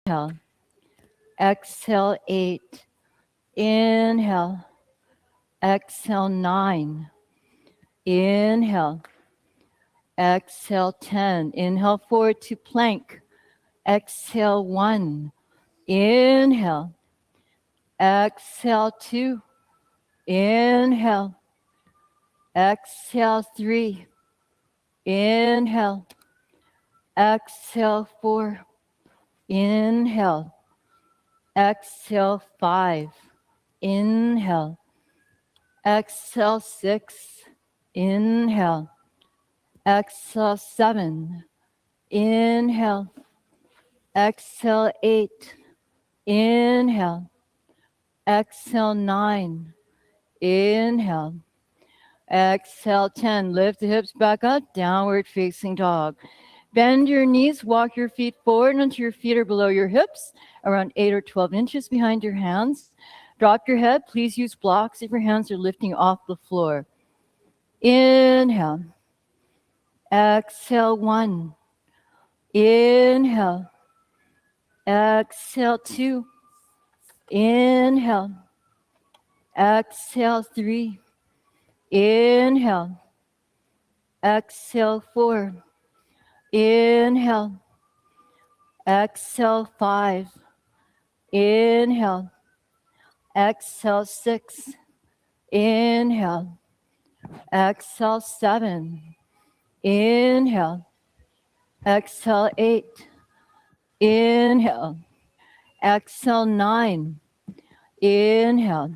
Inhale. Exhale 8. Inhale. Exhale 9. Inhale. Exhale 10. Inhale forward to plank. Exhale 1. Inhale. Exhale 2. Inhale. Exhale 3. Inhale. Exhale 4. Inhale. Exhale 5. Inhale. Exhale 6. Inhale. Exhale 7. Inhale. Exhale 8. Inhale. Exhale 9. Inhale. Exhale 10. Lift the hips back up. Downward facing dog. Bend your knees. Walk your feet forward until your feet are below your hips, around 8 or 12 inches behind your hands. Drop your head. Please use blocks if your hands are lifting off the floor. Inhale. Exhale 1. Inhale. Exhale 2. Inhale. Exhale 3. Inhale. Exhale 4. Inhale. Exhale 5. Inhale. Exhale 6. Inhale. Exhale 7. Inhale. Exhale 8. Inhale. Exhale 9. Inhale.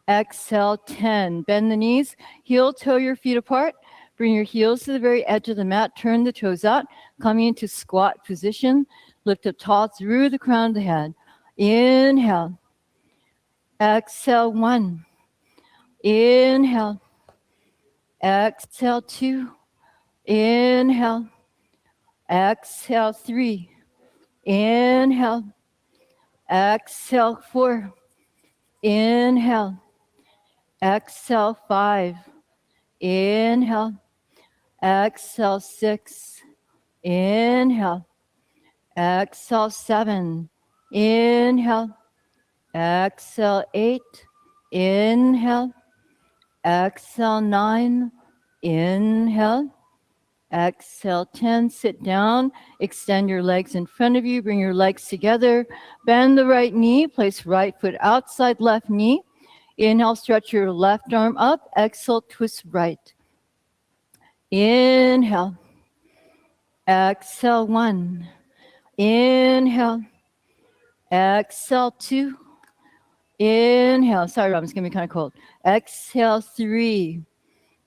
Exhale 10. Bend the knees. Heel toe your feet apart. Bring your heels to the very edge of the mat. Turn the toes out. Coming into squat position. Lift up tall through the crown of the head. Inhale. Exhale 1. Inhale. Exhale 2. Inhale. Exhale 3. Inhale. Exhale 4. Inhale. Exhale 5. Inhale. Exhale 6. Inhale. Exhale 7. Inhale. Exhale 8. Inhale. Exhale 9. Inhale. Exhale 10. Sit down. Extend your legs in front of you. Bring your legs together. Bend the right knee. Place right foot outside left knee. Inhale, stretch your left arm up. Exhale, twist right. Inhale. Exhale 1. Inhale. Exhale 2. Inhale. Sorry, Rob, it's going to be kind of cold. Exhale 3.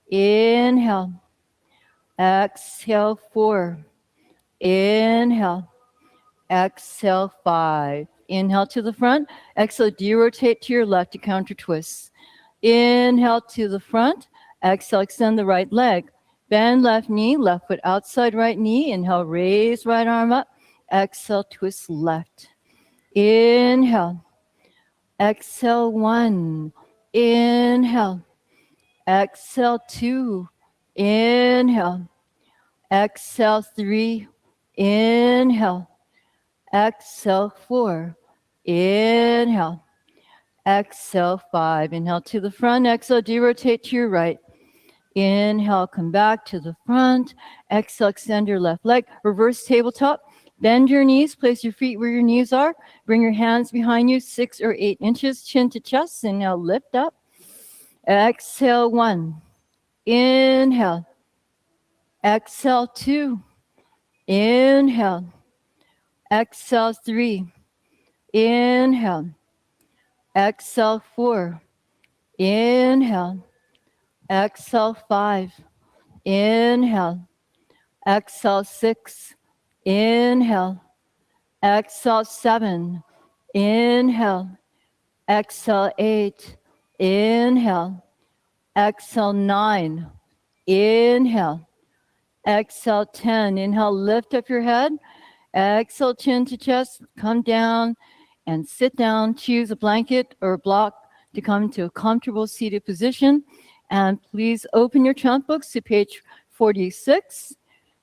Inhale. Exhale 4. Inhale. Exhale 5. Inhale to the front. Exhale, de-rotate to your left to counter twist. Inhale to the front. Exhale, extend the right leg. Bend left knee, left foot outside right knee. Inhale, raise right arm up. Exhale, twist left. Inhale. Exhale 1. Inhale. Exhale 2. Inhale. Exhale 3. Inhale. Exhale 4. Inhale. Exhale 5. Inhale to the front. Exhale, de-rotate to your right. Inhale, come back to the front. Exhale, extend your left leg. Reverse tabletop. Bend your knees. Place your feet where your knees are. Bring your hands behind you, 6 or 8 inches, chin to chest. And now lift up. Exhale 1. Inhale. Exhale 2. Inhale. Exhale 3. Inhale. Exhale 4. Inhale. Exhale 5. Inhale. Exhale 6. Inhale. Exhale 7. Inhale. Exhale 8. Inhale. Exhale 9. Inhale. Exhale 10. Inhale, lift up your head. Exhale, chin to chest. Come down and sit down. Choose a blanket or a block to come to a comfortable seated position. And please open your chant books to page 46.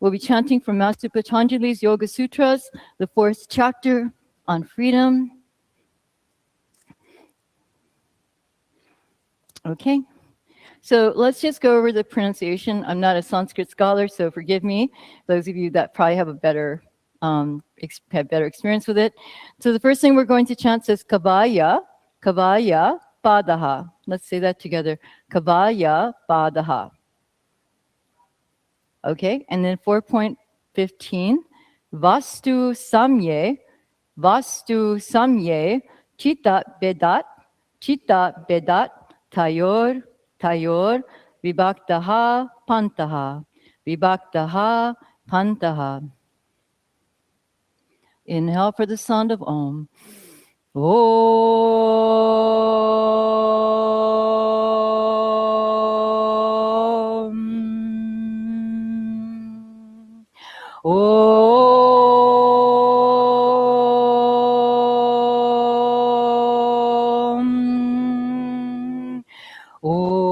we'll be chanting from Master Patanjali's Yoga Sutras, the 4th chapter on freedom. Okay. So let's just go over the pronunciation. I'm not a Sanskrit scholar, so forgive me. Those of you that probably have a better have better experience with it. So the first thing we're going to chant says Kavaya, Kavaya, Padaha. Let's say that together. Kavaya, Padaha. Okay, and then 4.15, Vastu Samye, Vastu Samye, Chitta Bedat, Chitta Bedat, Tayor, Tayor, Vibhaktaha, Pantaha, Vibhaktaha, Pantaha. Inhale for the sound of Om. Om. Om. Om.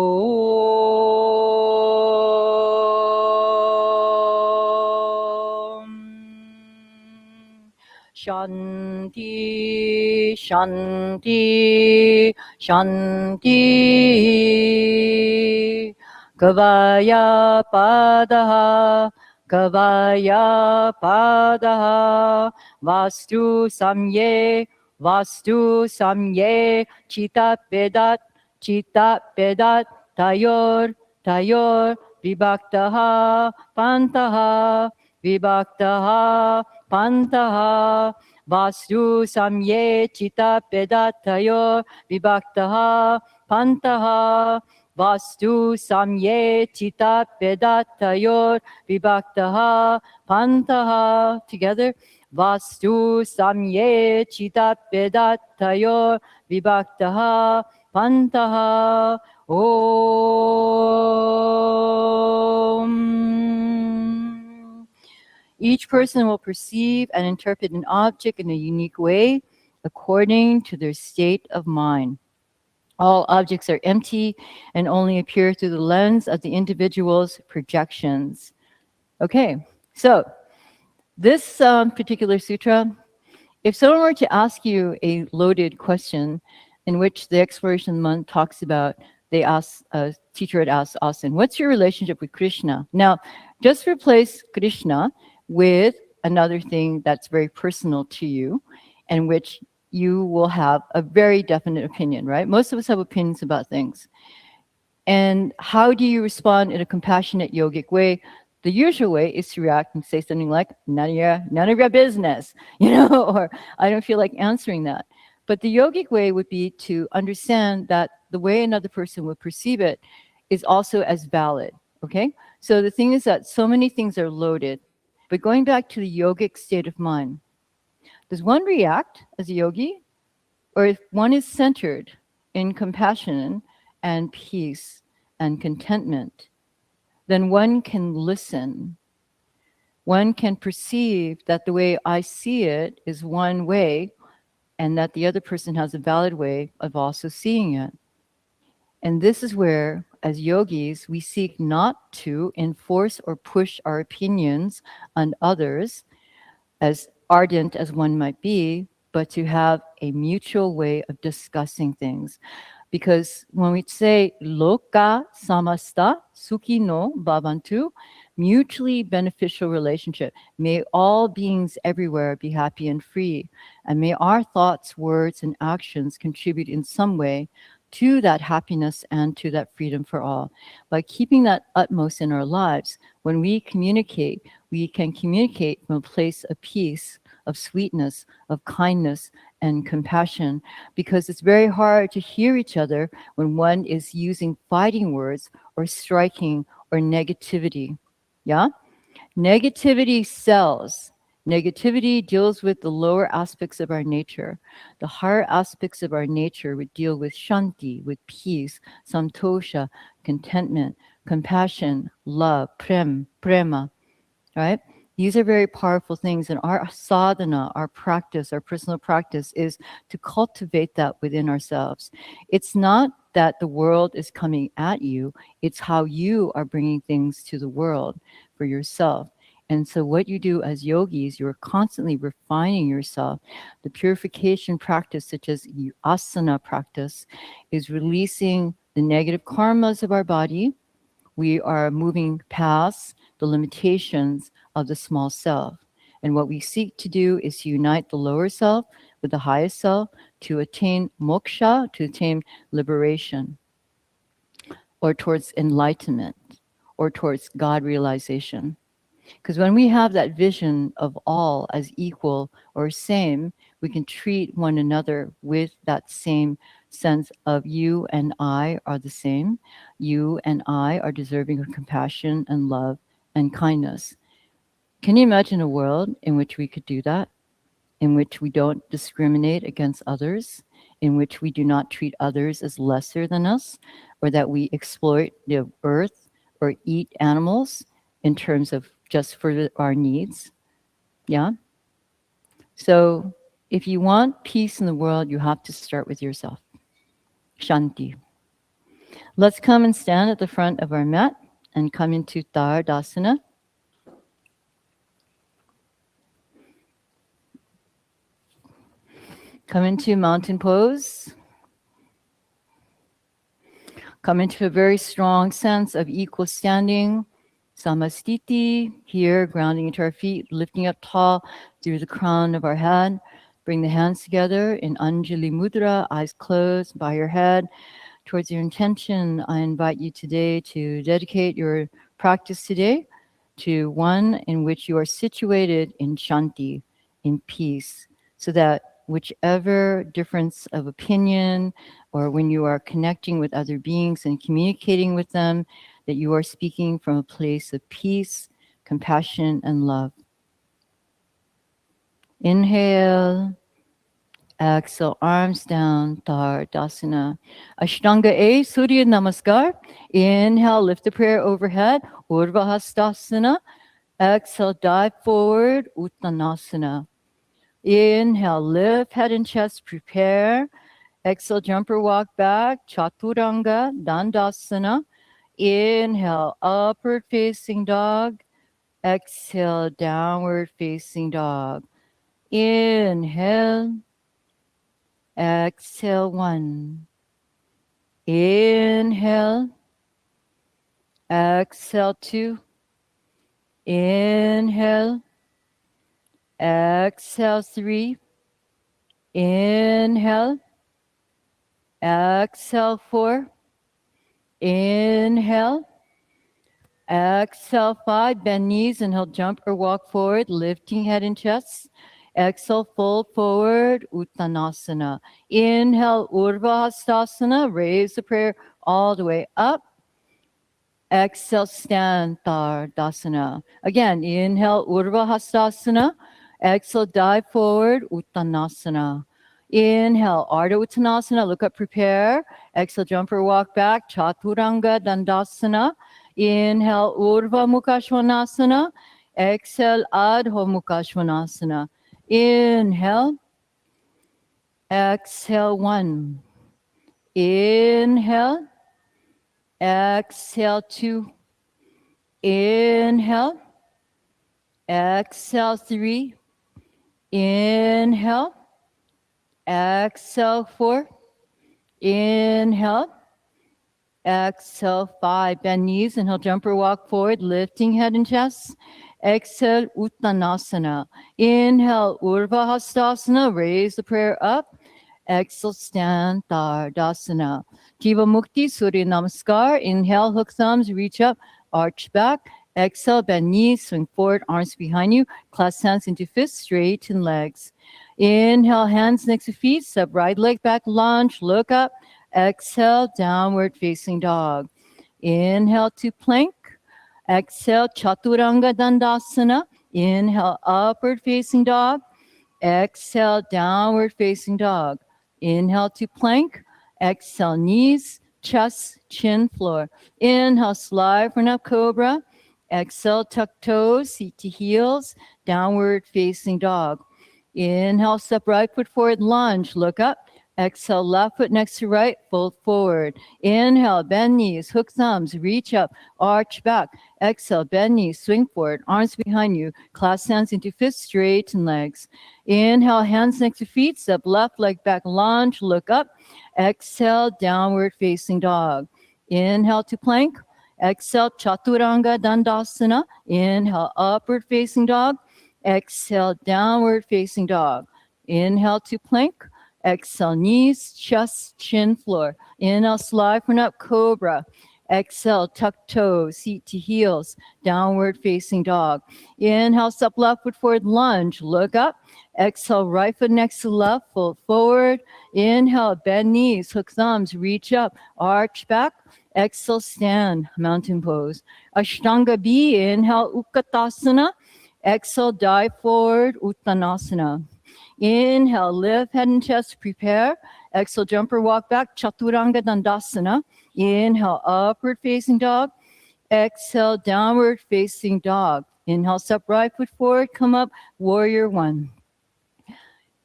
Shanti, Shanti, Shanti. Kavaya Padaha, Kavaya Padaha, Vastu Samye, Vastu Samye, Chitta Pedat, Chitta Pedat, Tayor, Tayor, Vibhaktaha, Pantaha, Vibhaktaha, Pantaha, Vastu Samye, Chitta Pedat, Tayor, Vibhaktaha, Pantaha, Vastu Samye, Chitta Pedat, Tayor, Vibhaktaha, Pantaha. Together. Vastu Samye, Chitta Pedat, Tayor, Vibhaktaha, Pantaha. Om. Each person will perceive and interpret an object in a unique way according to their state of mind. All objects are empty and only appear through the lens of the individual's projections. Okay, so this particular sutra, if someone were to ask you a loaded question in which the exploration monk talks about, they asked, a teacher had asked Austin, what's your relationship with Krishna? Now, just replace Krishna with another thing that's very personal to you, and which you will have a very definite opinion, right? Most of us have opinions about things. And how do you respond in a compassionate yogic way? The usual way is to react and say something like, none of your business, or I don't feel like answering that. But the yogic way would be to understand that the way another person would perceive it is also as valid, okay? So the thing is that so many things are loaded, but going back to the yogic state of mind, does one react as a yogi? Or if one is centered in compassion and peace and contentment, then one can listen. One can perceive that the way I see it is one way, and that the other person has a valid way of also seeing it. And this is where, as yogis, we seek not to enforce or push our opinions on others, as ardent as one might be, but to have a mutual way of discussing things. Because when we say loka samasta sukhino bhavantu, mutually beneficial relationship, may all beings everywhere be happy and free, and may our thoughts, words, and actions contribute in some way to that happiness and to that freedom for all. By keeping that utmost in our lives, when we can communicate from a place of peace, of sweetness, of kindness, and compassion, because it's very hard to hear each other when one is using fighting words or striking or negativity. Yeah? Negativity sells. Negativity deals with the lower aspects of our nature. The higher aspects of our nature would deal with shanti, with peace, santosha, contentment, compassion, love, prema, right? These are very powerful things, and our sadhana, our practice, our personal practice is to cultivate that within ourselves. It's not that the world is coming at you, it's how you are bringing things to the world for yourself. And so what you do as yogis, you're constantly refining yourself. The purification practice, such as asana practice, is releasing the negative karmas of our body. We are moving past the limitations of the small self. And what we seek to do is to unite the lower self with the highest self to attain moksha, to attain liberation, or towards enlightenment, or towards God realization. Because when we have that vision of all as equal or same, we can treat one another with that same sense of you and I are the same. You and I are deserving of compassion and love and kindness. Can you imagine a world in which we could do that? In which we don't discriminate against others, in which we do not treat others as lesser than us, or that we exploit the earth or eat animals in terms of just for our needs. Yeah? So if you want peace in the world, you have to start with yourself. Shanti. Let's come and stand at the front of our mat and come into Tardasana. Come into mountain pose. Come into a very strong sense of equal standing. Samastiti, here, grounding into our feet, lifting up tall through the crown of our head. Bring the hands together in Anjali Mudra, eyes closed, bow your head towards your intention. I invite you today to dedicate your practice today to one in which you are situated in Shanti, in peace, so that whichever difference of opinion or when you are connecting with other beings and communicating with them, that you are speaking from a place of peace, compassion, and love. Inhale, exhale, arms down, Tardasana. Ashtanga A, Surya Namaskar. Inhale, lift the prayer overhead, Urdhva Hastasana. Exhale, dive forward, Uttanasana. Inhale, lift head and chest, prepare. Exhale, jump or walk back, Chaturanga, Dandasana. Inhale, upward facing dog. Exhale, downward facing dog. Inhale. Exhale, one. Inhale. Exhale, two. Inhale. Exhale, three. Inhale. Exhale, four. Inhale. Exhale, five. Bend knees and he'll jump or walk forward, lifting head and chest. Exhale, fold forward, Uttanasana. Inhale, Urdhva Hastasana. Raise the prayer all the way up. Exhale, stand, Tardasana. Again, inhale, Urdhva Hastasana. Exhale, dive forward, Uttanasana. Inhale, Ardha Uttanasana. Look up, prepare. Exhale, jump or walk back, Chaturanga Dandasana. Inhale, Urdhva Mukha Svanasana. Exhale, Adho Mukha Svanasana. Inhale. Exhale, one. Inhale. Exhale, two. Inhale. Exhale, three. Inhale. Exhale, four. Inhale. Exhale, five. Bend knees and he'll jump or walk forward, lifting head and chest. Exhale, Uttanasana. Inhale, Urdhva Hastasana. Raise the prayer up. Exhale, stand, Tardasana. Jiva Mukti, Surya Namaskar. Inhale, hook thumbs, reach up, arch back. Exhale, bend knees, swing forward, arms behind you. Clasp hands into fists, straighten legs. Inhale, hands next to feet, step right leg back, lunge, look up. Exhale, downward facing dog. Inhale to plank. Exhale, Chaturanga Dandasana. Inhale, upward facing dog. Exhale, downward facing dog. Inhale to plank. Exhale, knees, chest, chin, floor. Inhale, slide for up cobra. Exhale, tuck toes, seat to heels, downward facing dog. Inhale, step right foot forward, lunge, look up. Exhale, left foot next to right, fold forward. Inhale, bend knees, hook thumbs, reach up, arch back. Exhale, bend knees, swing forward, arms behind you, clasp hands into fists, straighten legs. Inhale, hands next to feet, step left leg back, lunge, look up. Exhale, downward facing dog. Inhale to plank. Exhale, chaturanga dandasana. Inhale, upward facing dog. Exhale, downward facing dog. Inhale to plank. Exhale, knees, chest, chin, floor. Inhale, slide front up, cobra. Exhale, tuck toes, seat to heels, downward facing dog. Inhale, step left foot forward, lunge, look up. Exhale, right foot next to left, fold forward. Inhale, bend knees, hook thumbs, reach up, arch back. Exhale, stand, mountain pose. Ashtanga B, inhale, Utkatasana. Exhale, dive forward, Uttanasana. Inhale, lift head and chest, prepare. Exhale, jumper walk back, Chaturanga Dandasana. Inhale, upward facing dog. Exhale, downward facing dog. Inhale, step right foot forward, come up, warrior one.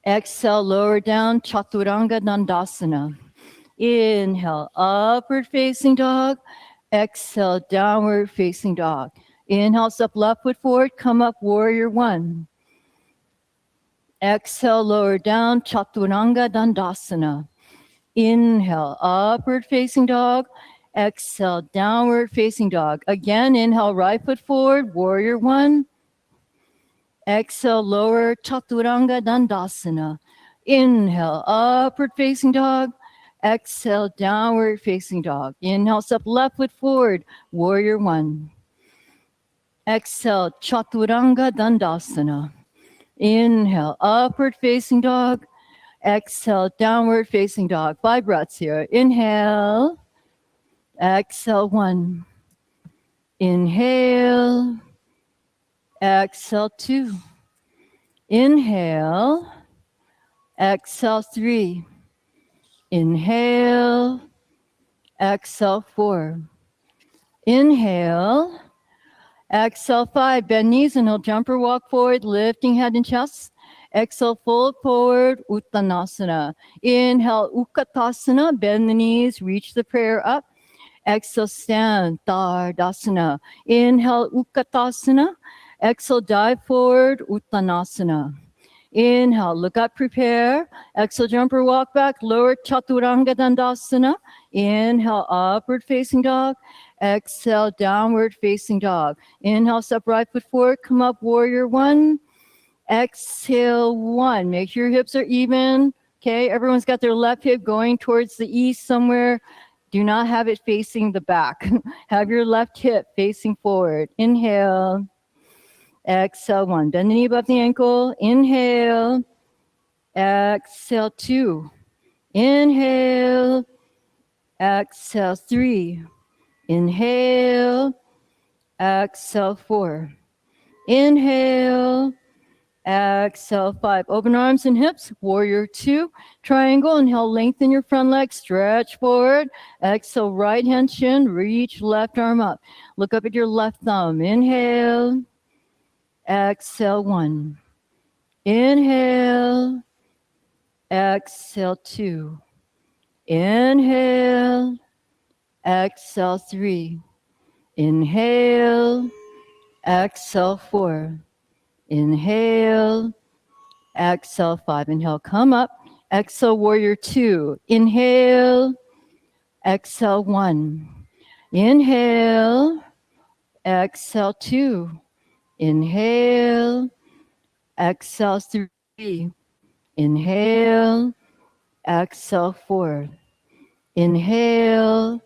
Exhale, lower down, Chaturanga Dandasana. Inhale, upward facing dog. Exhale, downward facing dog. Inhale, step left foot forward, come up, warrior one. Exhale, lower down, Chaturanga Dandasana. Inhale, upward facing dog. Exhale, downward facing dog. Again, inhale, right foot forward, warrior one. Exhale, lower, Chaturanga Dandasana. Inhale, upward facing dog. Exhale, downward facing dog. Inhale, step left foot forward, warrior one. Exhale, Chaturanga Dandasana. Inhale, upward facing dog. Exhale, downward facing dog. 5 breaths here. Inhale. Exhale, 1. Inhale. Exhale, 2. Inhale. Exhale, 3. Inhale. Exhale, 4. Inhale. Exhale, 5. Bend knees and he'll jumper walk forward, lifting head and chest. Exhale, fold forward, Uttanasana. Inhale, Utkatasana, bend the knees, reach the prayer up. Exhale, stand, Tardasana. Inhale, Utkatasana. Exhale, dive forward, Uttanasana. Inhale, look up, prepare. Exhale, jumper walk back, lower Chaturanga Dandasana. Inhale, upward facing dog. Exhale, downward facing dog. Inhale, step right foot forward, come up, warrior one. Exhale, 1. Make sure your hips are even. Okay, everyone's got their left hip going towards the east somewhere. Do not have it facing the back. Have your left hip facing forward. Inhale. Exhale, 1. Bend the knee above the ankle. Inhale. Exhale, 2. Inhale. Exhale, 3. Inhale. Exhale, 4. Inhale. Exhale, 5. Open arms and hips. Warrior 2. Triangle. Inhale, lengthen your front leg. Stretch forward. Exhale, right hand chin. Reach left arm up. Look up at your left thumb. Inhale. Exhale, 1. Inhale. Exhale, 2. Inhale. Exhale, 3. Inhale. Exhale, 4. Inhale. Exhale, 5. Inhale, come up. Exhale, warrior 2. Inhale. Exhale, 1. Inhale. Exhale, 2. Inhale. Exhale, 3. Inhale. Exhale, 4. Inhale.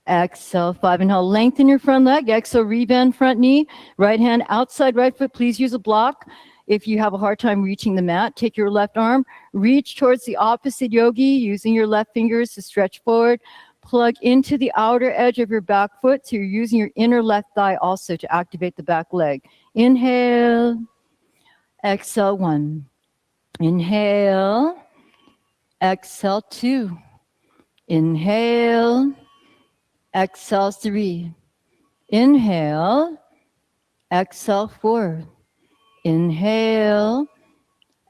Exhale, 5. Inhale, lengthen your front leg. Exhale, rebend front knee. Right hand outside right foot. Please use a block. If you have a hard time reaching the mat, take your left arm. Reach towards the opposite yogi using your left fingers to stretch forward. Plug into the outer edge of your back foot. So you're using your inner left thigh also to activate the back leg. Inhale. Exhale, 1. Inhale. Exhale, 2. Inhale. Exhale, 3. Inhale. Exhale, 4. Inhale.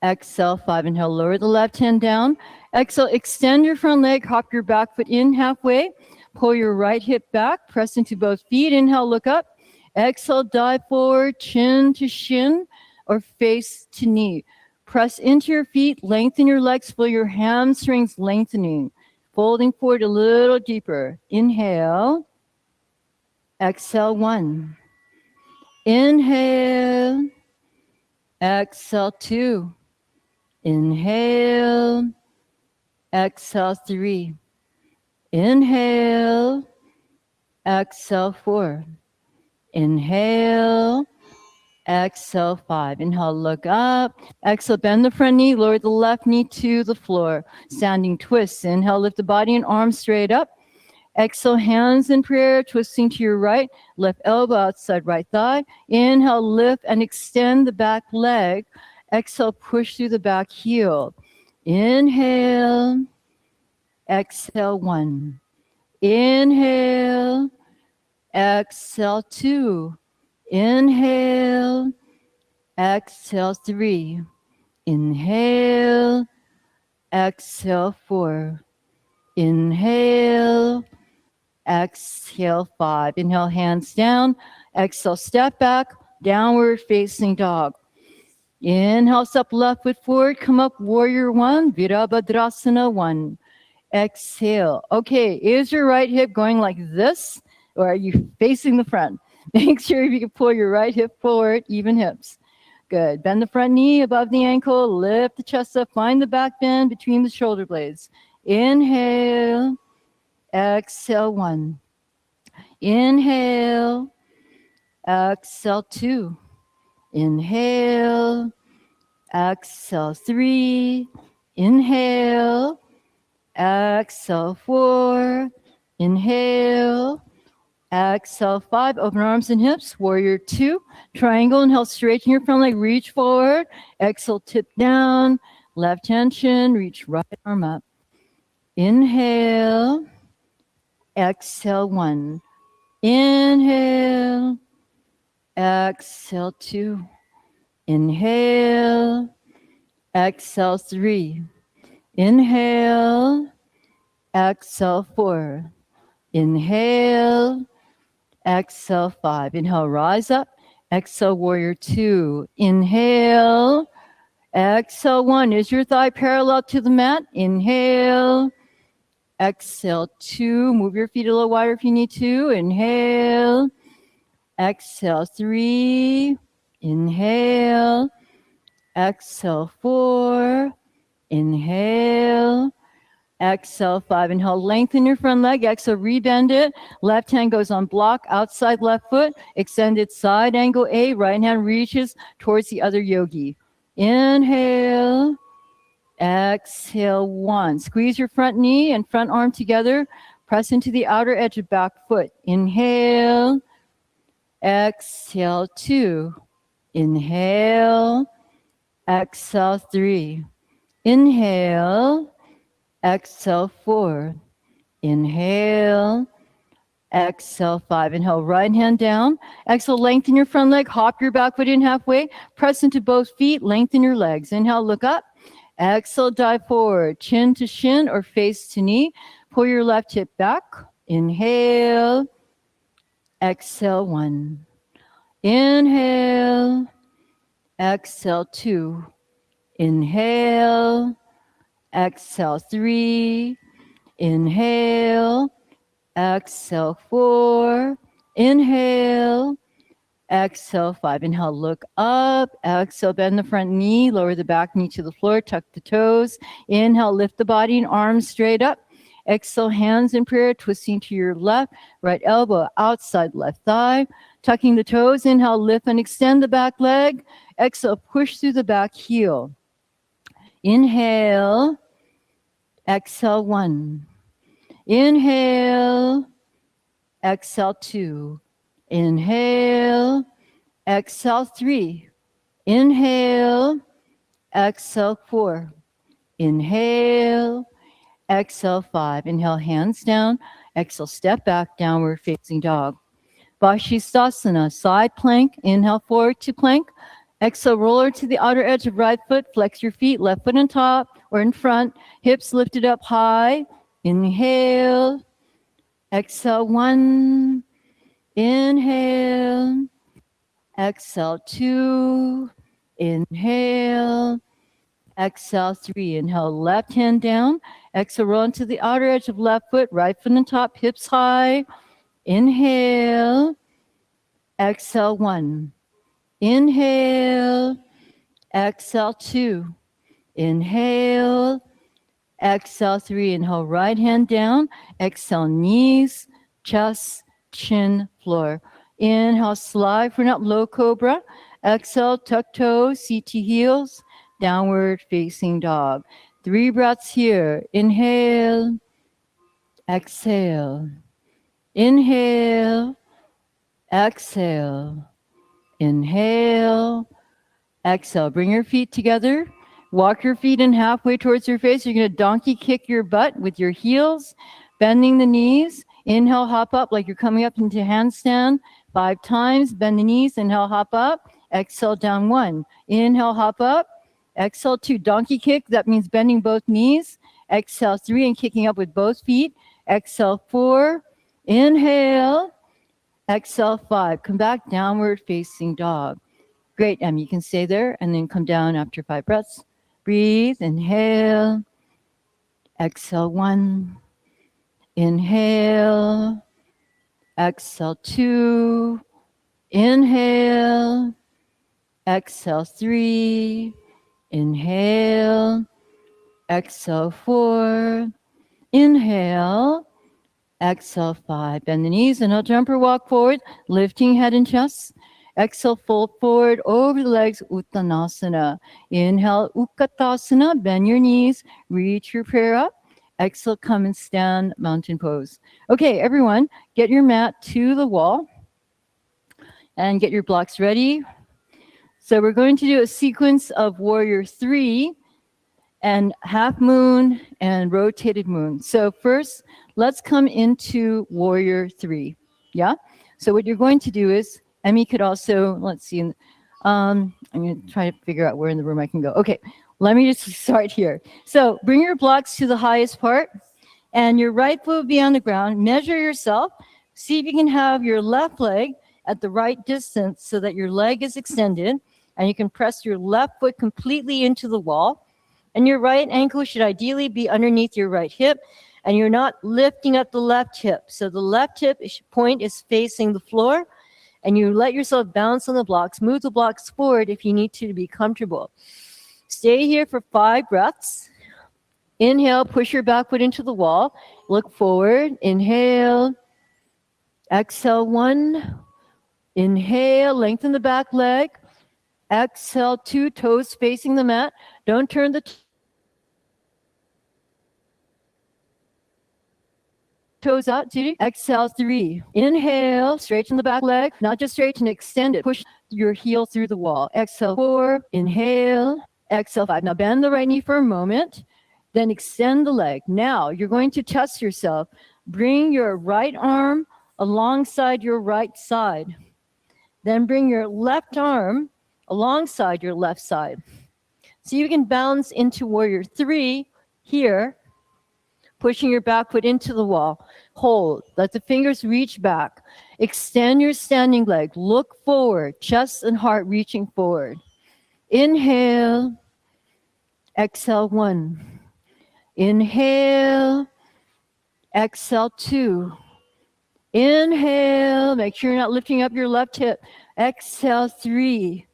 Exhale, 5. Inhale, lower the left hand down. Exhale, extend your front leg, hop your back foot in halfway. Pull your right hip back, press into both feet. Inhale, look up. Exhale, dive forward, chin to shin or face to knee. Press into your feet, lengthen your legs, feel your hamstrings lengthening. Folding forward a little deeper. Inhale. Exhale, 1. Inhale. Exhale, 2. Inhale. Exhale, 3. Inhale. Exhale, 4. Inhale. Exhale, 5. Inhale, look up. Exhale, bend the front knee, lower the left knee to the floor. Standing twists. Inhale, lift the body and arms straight up. Exhale, hands in prayer, twisting to your right. Left elbow outside right thigh. Inhale, lift and extend the back leg. Exhale, push through the back heel. Inhale. Exhale, 1. Inhale. Exhale, 2. Inhale. Exhale, 3. Inhale. Exhale, 4. Inhale. Exhale, 5. Inhale, hands down. Exhale, step back. Downward facing dog. Inhale, step left foot forward. Come up, warrior 1. Virabhadrasana 1. Exhale. Okay, is your right hip going like this? Or are you facing the front? Make sure you can pull your right hip forward, even hips. Good. Bend the front knee above the ankle. Lift the chest up. Find the back bend between the shoulder blades. Inhale. Exhale, 1. Inhale. Exhale, 2. Inhale. Exhale, 3. Inhale. Exhale, 4. Inhale. Exhale, 5. Open arms and hips. Warrior 2. Triangle. Inhale, straighten your front leg. Reach forward. Exhale, tip down. Left hand chin. Reach right arm up. Inhale. Exhale, 1. Inhale. Exhale, 2. Inhale. Exhale, 3. Inhale. Exhale, 4. Inhale. Exhale, 5. Inhale, rise up. Exhale, warrior 2. Inhale. Exhale, 1. Is your thigh parallel to the mat? Inhale. Exhale, 2. Move your feet a little wider if you need to. Inhale. Exhale, 3. Inhale. Exhale, 4. Inhale. Exhale, 5. Inhale, lengthen your front leg. Exhale, rebend it. Left hand goes on block, outside left foot. Extended side angle A. Right hand reaches towards the other yogi. Inhale. Exhale, 1. Squeeze your front knee and front arm together. Press into the outer edge of back foot. Inhale. Exhale, 2. Inhale. Exhale, 3. Inhale. Exhale, 4. Inhale. Exhale, 5. Inhale, right hand down. Exhale, lengthen your front leg. Hop your back foot in halfway. Press into both feet. Lengthen your legs. Inhale, look up. Exhale, dive forward. Chin to shin or face to knee. Pull your left hip back. Inhale. Exhale, 1. Inhale. Exhale, 2. Inhale. Exhale, 3. Inhale. Exhale, 4. Inhale. Exhale, 5. Inhale, look up. Exhale, bend the front knee. Lower the back knee to the floor. Tuck the toes. Inhale, lift the body and arms straight up. Exhale, hands in prayer, twisting to your left. Right elbow outside left thigh. Tucking the toes. Inhale, lift and extend the back leg. Exhale, push through the back heel. Inhale. Exhale, 1. Inhale. Exhale, 2. Inhale. Exhale, 3. Inhale. Exhale, 4. Inhale. Exhale, 5. Inhale, hands down. Exhale, step back, downward facing dog. Vashisthasana, side plank. Inhale, forward to plank. Exhale, roller to the outer edge of right foot. Flex your feet, left foot on top or in front. Hips lifted up high. Inhale. Exhale, 1. Inhale. Exhale, 2. Inhale. Exhale, 3. Inhale, left hand down. Exhale, roll into the outer edge of left foot. Right foot on top, hips high. Inhale. Exhale, 1. Inhale. Exhale, 2. Inhale. Exhale, 3. Inhale, right hand down. Exhale, knees, chest, chin, floor. Inhale, slide for an up, low cobra. Exhale, tuck toes, CT heels, downward facing dog. 3 breaths here. Inhale. Exhale. Inhale. Exhale. Inhale. Exhale. Bring your feet together. Walk your feet in halfway towards your face. You're going to donkey kick your butt with your heels, bending the knees. Inhale, hop up like you're coming up into handstand 5 times. Bend the knees. Inhale, hop up. Exhale, down 1. Inhale, hop up. Exhale, 2. Donkey kick. That means bending both knees. Exhale, 3 and kicking up with both feet. Exhale, 4. Inhale. Exhale, 5. Come back, downward facing dog. Great, Em. You can stay there and then come down after 5 breaths. Breathe. Inhale. Exhale, 1. Inhale. Exhale, 2. Inhale. Exhale, 3. Inhale. Exhale, 4. Inhale. Exhale, 5. Bend the knees. Inhale, jump or walk forward, lifting head and chest. Exhale, fold forward over the legs, Uttanasana. Inhale, Utkatasana, bend your knees, reach your prayer up. Exhale, come and stand, mountain pose. Okay, everyone, get your mat to the wall and get your blocks ready. So we're going to do a sequence of warrior 3 and half moon and rotated moon. So first, let's come into warrior 3. Yeah? So what you're going to do is, Emmy could also, let's see, I'm going to try to figure out where in the room I can go. Okay, let me just start here. So bring your blocks to the highest part, and your right foot will be on the ground. Measure yourself. See if you can have your left leg at the right distance so that your leg is extended, and you can press your left foot completely into the wall. And your right ankle should ideally be underneath your right hip, and you're not lifting up the left hip. So the left hip point is facing the floor, and you let yourself bounce on the blocks. Move the blocks forward if you need to be comfortable. Stay here for 5 breaths. Inhale, push your back foot into the wall. Look forward. Inhale. Exhale, 1. Inhale, lengthen the back leg. Exhale, 2, toes facing the mat. Don't turn the toes out. 2. Exhale, 3. Inhale, straighten the back leg. Not just straighten, extend it. Push your heel through the wall. Exhale, 4. Inhale. Exhale, 5. Now bend the right knee for a moment. Then extend the leg. Now you're going to test yourself. Bring your right arm alongside your right side. Then bring your left arm alongside your left side. So you can bounce into warrior 3 here, pushing your back foot into the wall. Hold. Let the fingers reach back. Extend your standing leg. Look forward. Chest and heart reaching forward. Inhale. Exhale, 1. Inhale. Exhale, 2. Inhale. Make sure you're not lifting up your left hip. Exhale, 3.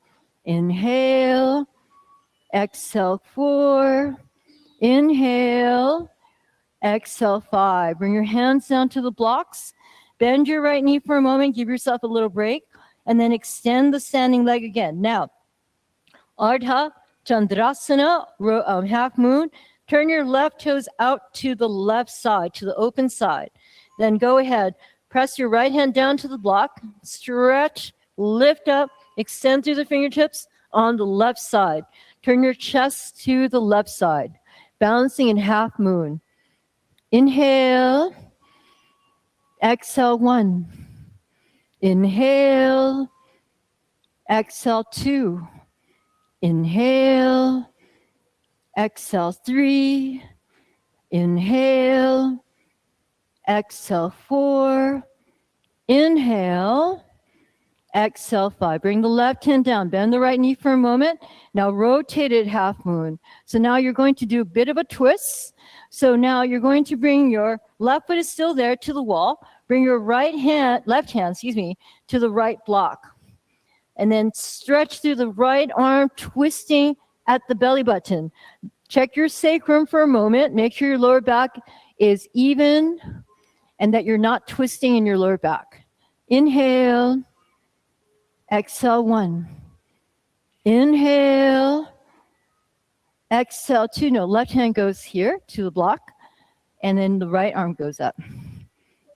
Inhale. Exhale, 4. Inhale. Exhale, 5. Bring your hands down to the blocks. Bend your right knee for a moment. Give yourself a little break. And then extend the standing leg again. Now, Ardha Chandrasana, half moon. Turn your left toes out to the left side, to the open side. Then go ahead. Press your right hand down to the block. Stretch, lift up, extend through the fingertips on the left side. Turn your chest to the left side. Balancing in half moon. Inhale. Exhale, 1. Inhale. Exhale, 2. Inhale. Exhale 3. Inhale. Exhale 4. Inhale. Exhale 5. Bring the left hand down. Bend the right knee for a moment. Now rotate it half moon. So now you're going to do a bit of a twist. So now you're going to bring your left foot is still there to the wall. Bring your left hand, to the right block. And then stretch through the right arm, twisting at the belly button. Check your sacrum for a moment. Make sure your lower back is even and that you're not twisting in your lower back. Inhale. Exhale 1. Inhale. Exhale 2. No, left hand goes here to the block. And then the right arm goes up.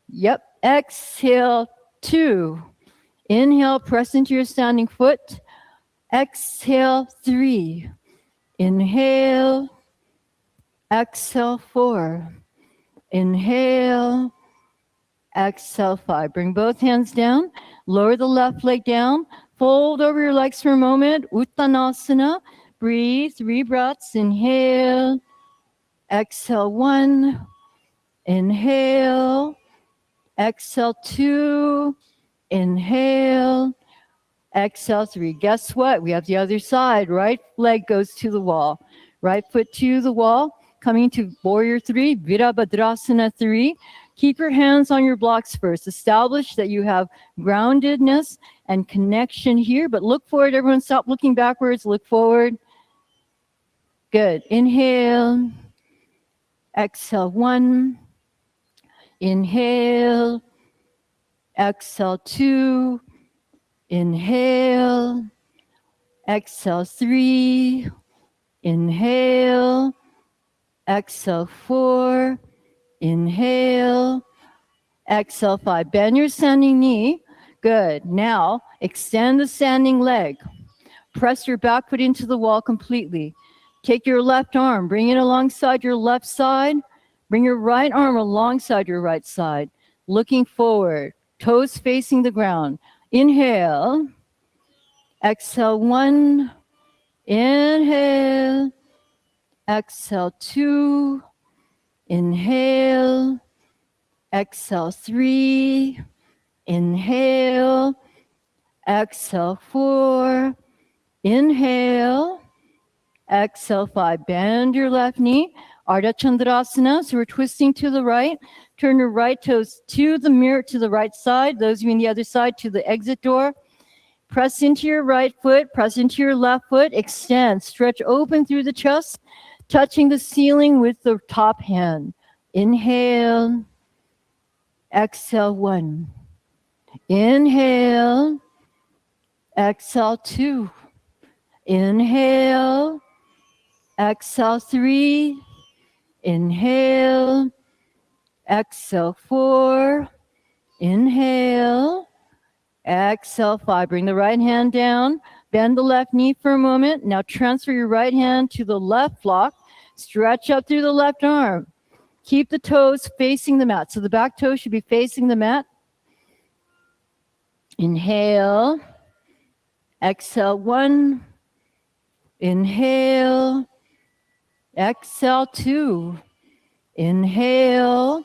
Yep. Exhale 2. Inhale, press into your standing foot. Exhale 3. Inhale. Exhale 4. Inhale. Exhale 5. Bring both hands down. Lower the left leg down. Fold over your legs for a moment. Uttanasana. Breathe. 3 breaths. Inhale. Exhale 1. Inhale. Exhale 2. Inhale. Exhale 3. Guess what? We have the other side. Right leg goes to the wall. Right foot to the wall. Coming to Warrior 3. Virabhadrasana 3. Keep your hands on your blocks first. Establish that you have groundedness and connection here. But look forward. Everyone stop looking backwards. Look forward. Good. Inhale. Exhale 1. Inhale. Exhale 2. Inhale. Exhale 3. Inhale. Exhale 4. Inhale. Exhale 5. Bend your standing knee. Good. Now, extend the standing leg. Press your back foot into the wall completely. Take your left arm. Bring it alongside your left side. Bring your right arm alongside your right side. Looking forward. Toes facing the ground. Inhale. Exhale 1. Inhale. Exhale 2. Inhale. Exhale 3. Inhale. Exhale 4. Inhale. Exhale 5. Bend your left knee. Ardha Chandrasana. So we're twisting to the right. Turn your right toes to the mirror to the right side. Those of you on the other side to the exit door. Press into your right foot. Press into your left foot. Extend. Stretch open through the chest. Touching the ceiling with the top hand. Inhale. Exhale 1. Inhale. Exhale 2. Inhale. Exhale 3. Inhale. Exhale 4. Inhale. Exhale 5. Bring the right hand down. Bend the left knee for a moment. Now transfer your right hand to the left block. Stretch up through the left arm. Keep the toes facing the mat. So the back toe should be facing the mat. Inhale. Exhale 1. Inhale. Exhale 2. Inhale.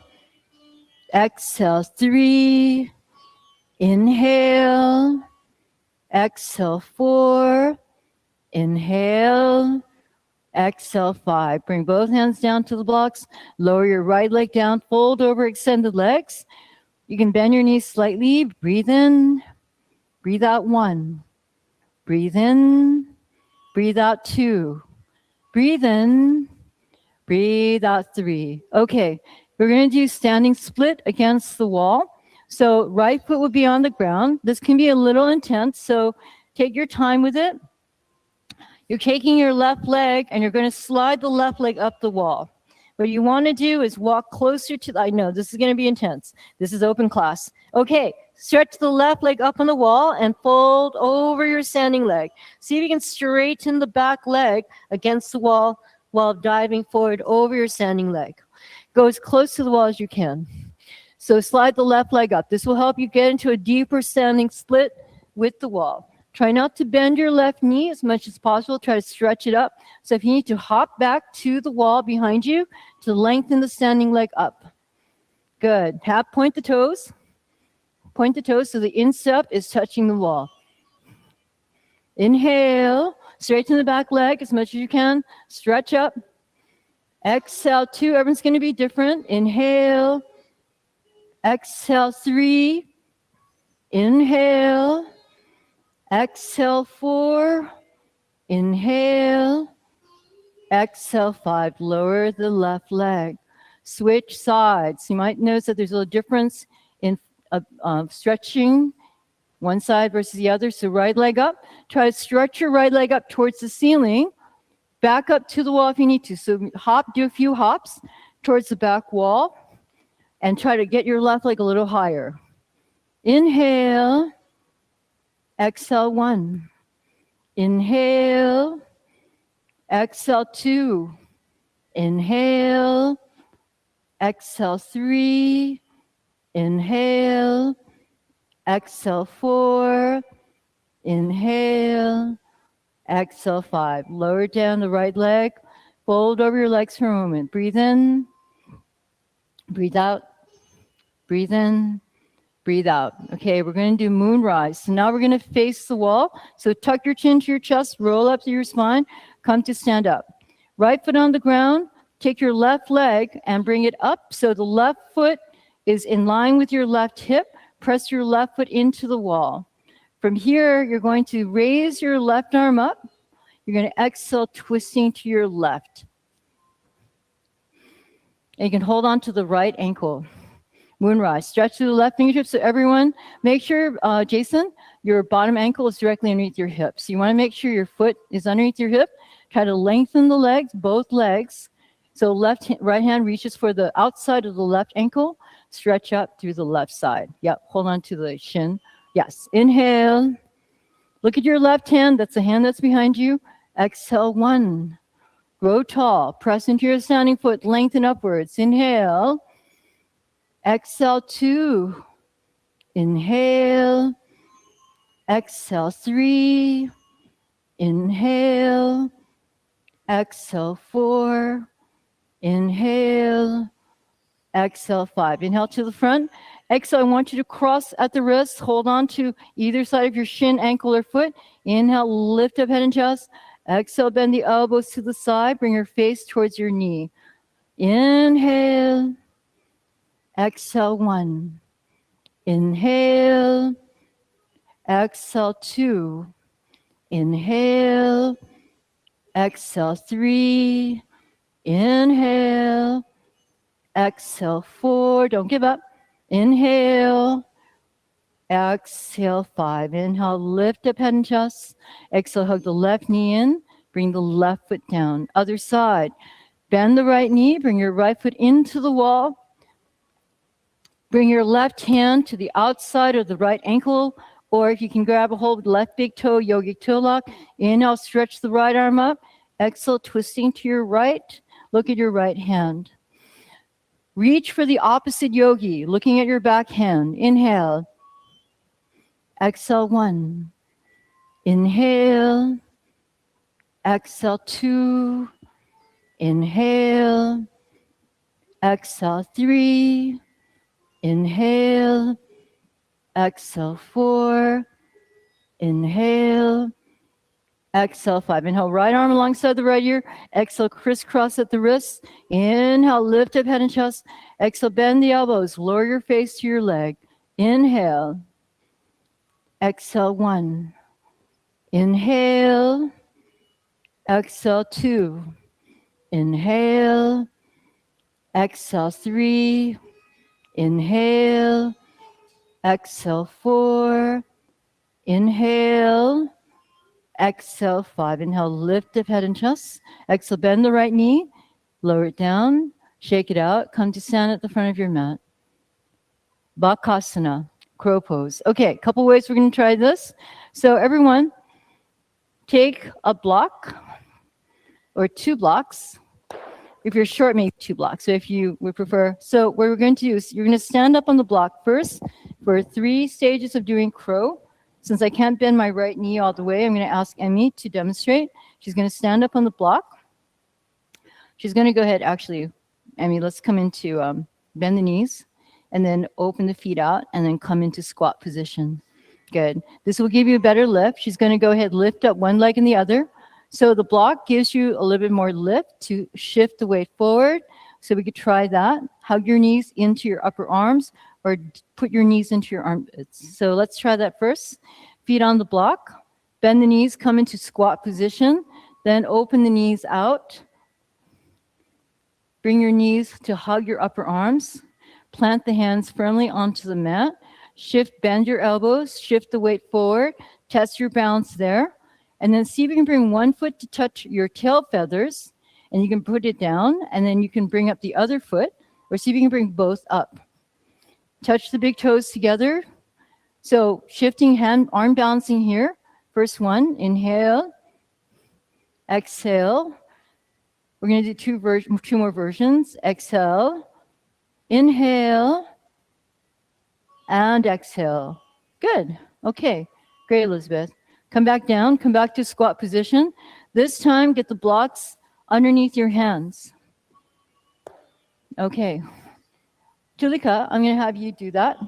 Exhale 3. Inhale. Exhale 4. Inhale. Exhale 5. Bring both hands down to the blocks. Lower your right leg down. Fold over extended legs. You can bend your knees slightly. Breathe in. Breathe out 1. Breathe in. Breathe out 2. Breathe in. Breathe out 3. Okay. We're going to do standing split against the wall. So right foot will be on the ground. This can be a little intense, so take your time with it. You're taking your left leg and you're going to slide the left leg up the wall. What you want to do is walk closer to, I know this is going to be intense. This is open class. Okay, stretch the left leg up on the wall and fold over your standing leg. See if you can straighten the back leg against the wall while diving forward over your standing leg. Go as close to the wall as you can. So slide the left leg up. This will help you get into a deeper standing split with the wall. Try not to bend your left knee as much as possible. Try to stretch it up. So if you need to hop back to the wall behind you to lengthen the standing leg up. Good. Point the toes. Point the toes so the instep is touching the wall. Inhale. Straighten the back leg as much as you can. Stretch up. Exhale, 2. Everyone's going to be different. Inhale. Exhale, 3. Inhale. Exhale, 4. Inhale. Exhale, 5. Lower the left leg. Switch sides. You might notice that there's a little difference in stretching one side versus the other. So right leg up. Try to stretch your right leg up towards the ceiling. Back up to the wall if you need to. So do a few hops towards the back wall. And try to get your left leg a little higher. Inhale. Exhale, 1. Inhale. Exhale, 2. Inhale. Exhale, 3. Inhale. Exhale, 4. Inhale. Exhale, 5. Lower down the right leg. Fold over your legs for a moment. Breathe in. Breathe out. Breathe in. Breathe out. Okay, we're going to do moonrise. So now we're going to face the wall. So tuck your chin to your chest, roll up to your spine, come to stand up. Right foot on the ground, take your left leg and bring it up so the left foot is in line with your left hip. Press your left foot into the wall. From here, you're going to raise your left arm up. You're going to exhale, twisting to your left. And you can hold on to the right ankle. Moonrise. Stretch to the left fingertips. So everyone, make sure, Jason, your bottom ankle is directly underneath your hips. So you want to make sure your foot is underneath your hip. Try to lengthen the legs, both legs. So right hand reaches for the outside of the left ankle. Stretch up through the left side. Yep, hold on to the shin. Yes, inhale. Look at your left hand. That's the hand that's behind you. Exhale, 1. Grow tall. Press into your standing foot. Lengthen upwards. Inhale. Exhale, 2. Inhale. Exhale, 3. Inhale. Exhale, 4. Inhale. Exhale, 5. Inhale to the front. Exhale, I want you to cross at the wrist. Hold on to either side of your shin, ankle, or foot. Inhale, lift up head and chest. Exhale, bend the elbows to the side. Bring your face towards your knee. Inhale. Exhale, 1. Inhale. Exhale, 2. Inhale. Exhale, 3. Inhale. Exhale, 4. Don't give up. Inhale. Exhale, 5. Inhale, lift up head and chest. Exhale, hug the left knee in. Bring the left foot down. Other side. Bend the right knee. Bring your right foot into the wall. Bring your left hand to the outside of the right ankle, or if you can grab a hold of the left big toe, yogic toe lock. Inhale, stretch the right arm up. Exhale, twisting to your right. Look at your right hand. Reach for the opposite yogi, looking at your back hand. Inhale. Exhale, 1. Inhale. Exhale, 2. Inhale. Exhale, 3. Inhale. Exhale, 4. Inhale. Exhale, 5. Inhale, right arm alongside the right ear. Exhale, crisscross at the wrist. Inhale, lift up head and chest. Exhale, bend the elbows. Lower your face to your leg. Inhale. Exhale, 1. Inhale. Exhale, 2. Inhale. Exhale, 3. Inhale. Exhale, 4. Inhale. Exhale, 5. Inhale, lift up head and chest. Exhale, bend the right knee. Lower it down. Shake it out. Come to stand at the front of your mat. Bakasana, crow pose. Okay, a couple ways we're going to try this. So everyone, take a block or 2 blocks. If you're short, maybe 2 blocks. So if you would prefer. So what we're going to do is you're going to stand up on the block first for 3 stages of doing crow. Since I can't bend my right knee all the way, I'm going to ask Emmy to demonstrate. She's going to stand up on the block. She's going to go ahead, actually, Emmy, let's come into bend the knees and then open the feet out and then come into squat position. Good. This will give you a better lift. She's going to go ahead, lift up one leg and the other. So the block gives you a little bit more lift to shift the weight forward. So we could try that. Hug your knees into your upper arms or put your knees into your armpits. So let's try that first. Feet on the block. Bend the knees, come into squat position. Then open the knees out. Bring your knees to hug your upper arms. Plant the hands firmly onto the mat. Shift, bend your elbows. Shift the weight forward. Test your balance there. And then see if you can bring one foot to touch your tail feathers. And you can put it down. And then you can bring up the other foot. Or see if you can bring both up. Touch the big toes together. So shifting arm balancing here. First one, inhale. Exhale. We're going to do two more versions. Exhale. Inhale. And exhale. Good. Okay. Great, Elizabeth. Come back down. Come back to squat position. This time, get the blocks underneath your hands. Okay. Tulika, I'm going to have you do that.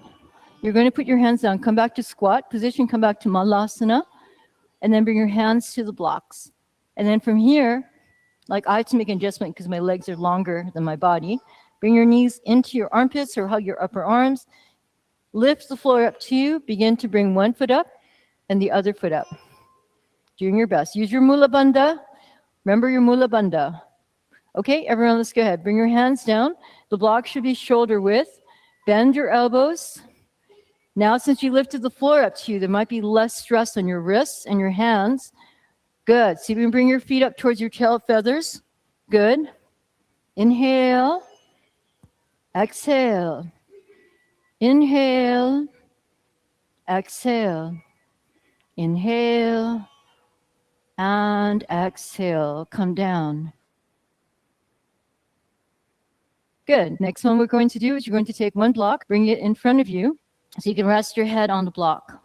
You're going to put your hands down. Come back to squat position. Come back to Malasana. And then bring your hands to the blocks. And then from here, like I have to make an adjustment because my legs are longer than my body. Bring your knees into your armpits or hug your upper arms. Lift the floor up to you. Begin to bring one foot up and the other foot up. Doing your best. Use your Mula Bandha. Remember your Mula Bandha. Okay, everyone, let's go ahead. Bring your hands down. The block should be shoulder width. Bend your elbows. Now, since you lifted the floor up to you, there might be less stress on your wrists and your hands. Good. See if you can bring your feet up towards your tail feathers. Good. Inhale. Exhale. Inhale. Exhale. Inhale. And exhale. Come down. Good. Next one we're going to do is you're going to take one block, bring it in front of you so you can rest your head on the block.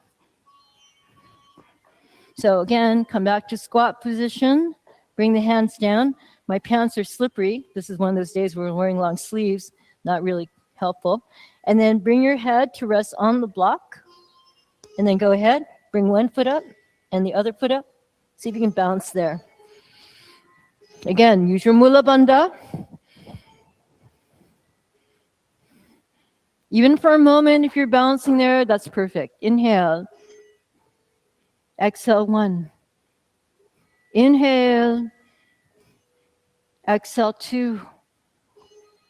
So again, come back to squat position. Bring the hands down. My pants are slippery. This is one of those days where we're wearing long sleeves. Not really helpful. And then bring your head to rest on the block. And then go ahead. Bring one foot up and the other foot up. See if you can bounce there. Again, use your Mula Bandha. Even for a moment, if you're bouncing there, that's perfect. Inhale. Exhale, one. Inhale. Exhale, two.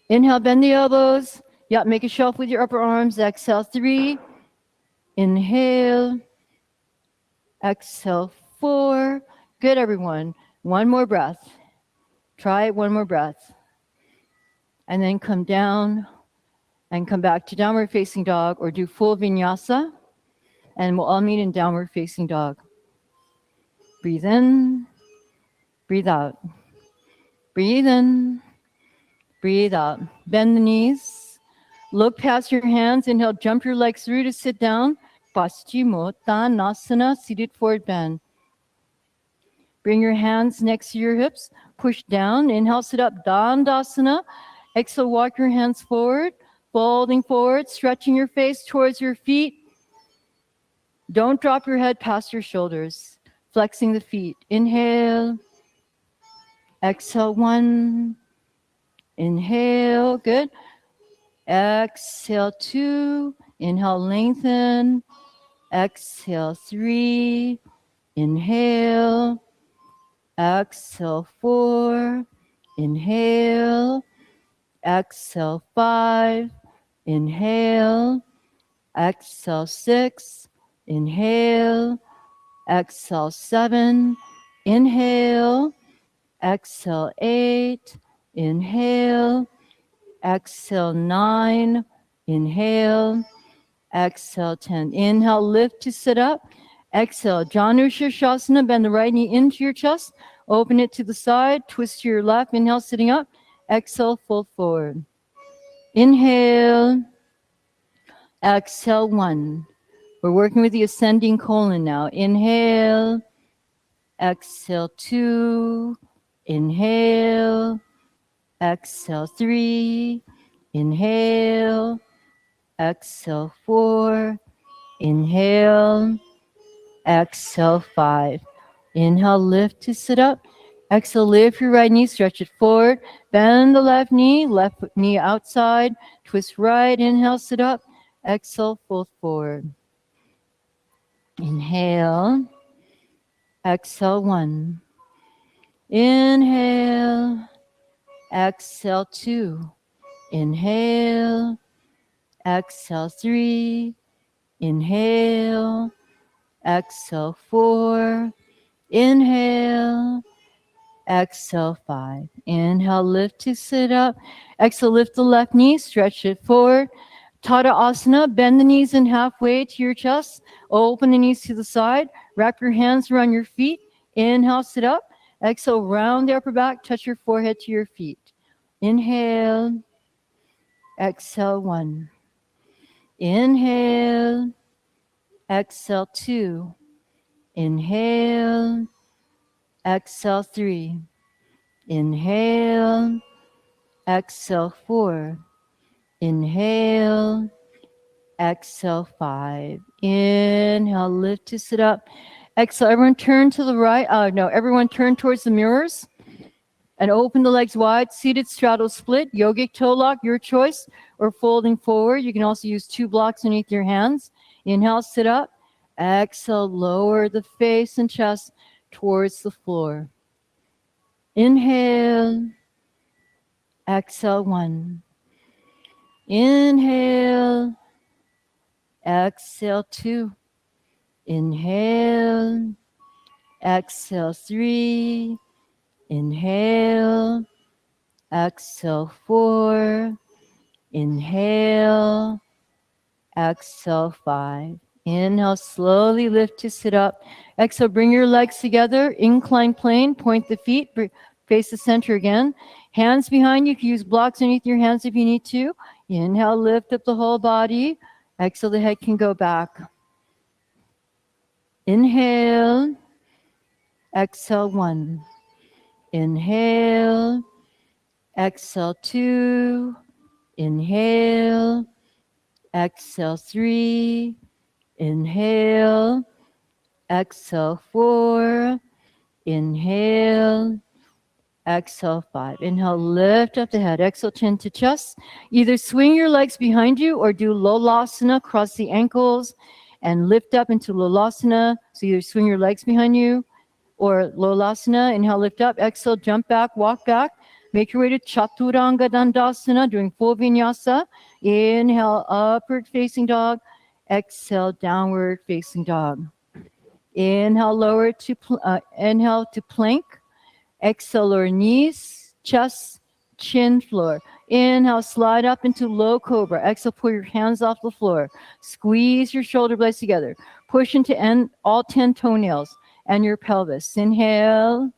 Inhale, bend the elbows. Yeah, make a shelf with your upper arms. Exhale, three. Inhale. Exhale, four. Good, everyone. One more breath. Try it, one more breath. And then come down and come back to downward facing dog or do full vinyasa. And we'll all meet in downward facing dog. Breathe in, breathe out. Breathe in, breathe out. Bend the knees. Look past your hands. Inhale, jump your legs through to sit down. Paschimottanasana, seated forward bend. Bring your hands next to your hips. Push down. Inhale, sit up, Dandasana. Exhale, walk your hands forward. Folding forward, stretching your face towards your feet. Don't drop your head past your shoulders. Flexing the feet. Inhale. Exhale, one. Inhale, good. Exhale, two. Inhale, lengthen. Exhale, three. Inhale. Exhale, four. Inhale. Exhale, five. Inhale. Exhale, six. Inhale. Exhale, seven. Inhale. Exhale, eight. Inhale. Exhale, nine. Inhale. Exhale, 10. Inhale, lift to sit up. Exhale, Janu Shirshasana. Bend the right knee into your chest. Open it to the side. Twist to your left. Inhale, sitting up. Exhale, fold forward. Inhale. Exhale, one. We're working with the ascending colon now. Inhale, exhale 2, inhale, exhale 3, inhale, exhale 4, inhale, exhale 5. Inhale, lift to sit up. Exhale, lift your right knee, stretch it forward. Bend the left knee outside. Twist right, inhale, sit up. Exhale, fold forward. Inhale, exhale 1. Inhale, exhale 2. Inhale, exhale 3. Inhale, exhale 4. Inhale, exhale 5. Inhale, lift to sit up. Exhale, lift the left knee, stretch it forward. Tadasana, bend the knees in halfway to your chest. Open the knees to the side. Wrap your hands around your feet. Inhale, sit up. Exhale, round the upper back. Touch your forehead to your feet. Inhale. Exhale 1. Inhale. Exhale 2. Inhale. Exhale 3. Inhale. Exhale 4. Inhale. Exhale 5. Inhale, lift to sit up. Exhale, everyone turn to the right. Everyone turn towards the mirrors and open the legs wide. Seated straddle split, yogic toe lock, your choice, or folding forward. You can also use 2 blocks underneath your hands. Inhale, sit up. Exhale, lower the face and chest towards the floor. Inhale. Exhale 1. Inhale. Exhale 2. Inhale. Exhale 3. Inhale. Exhale 4. Inhale. Exhale 5. Inhale, slowly lift to sit up. Exhale, bring your legs together. Incline plane, point the feet, face the center again. Hands behind you. You can use blocks underneath your hands if you need to. Inhale, lift up the whole body. Exhale, the head can go back. Inhale. Exhale 1. Inhale. Exhale 2. Inhale. Exhale 3. Inhale. Exhale 4. Inhale. Exhale 5. Inhale, lift up the head. Exhale, chin to chest. Either swing your legs behind you or do lolasana, cross the ankles and lift up into lolasana. So either swing your legs behind you or lolasana. Inhale, lift up. Exhale, jump back, walk back. Make your way to chaturanga dandasana, doing full vinyasa. Inhale, upward facing dog. Exhale, downward facing dog. Inhale, inhale to plank. Exhale, lower knees, chest, chin, floor. Inhale, slide up into low cobra. Exhale, pull your hands off the floor. Squeeze your shoulder blades together. Push into all 10 toenails and your pelvis. Inhale.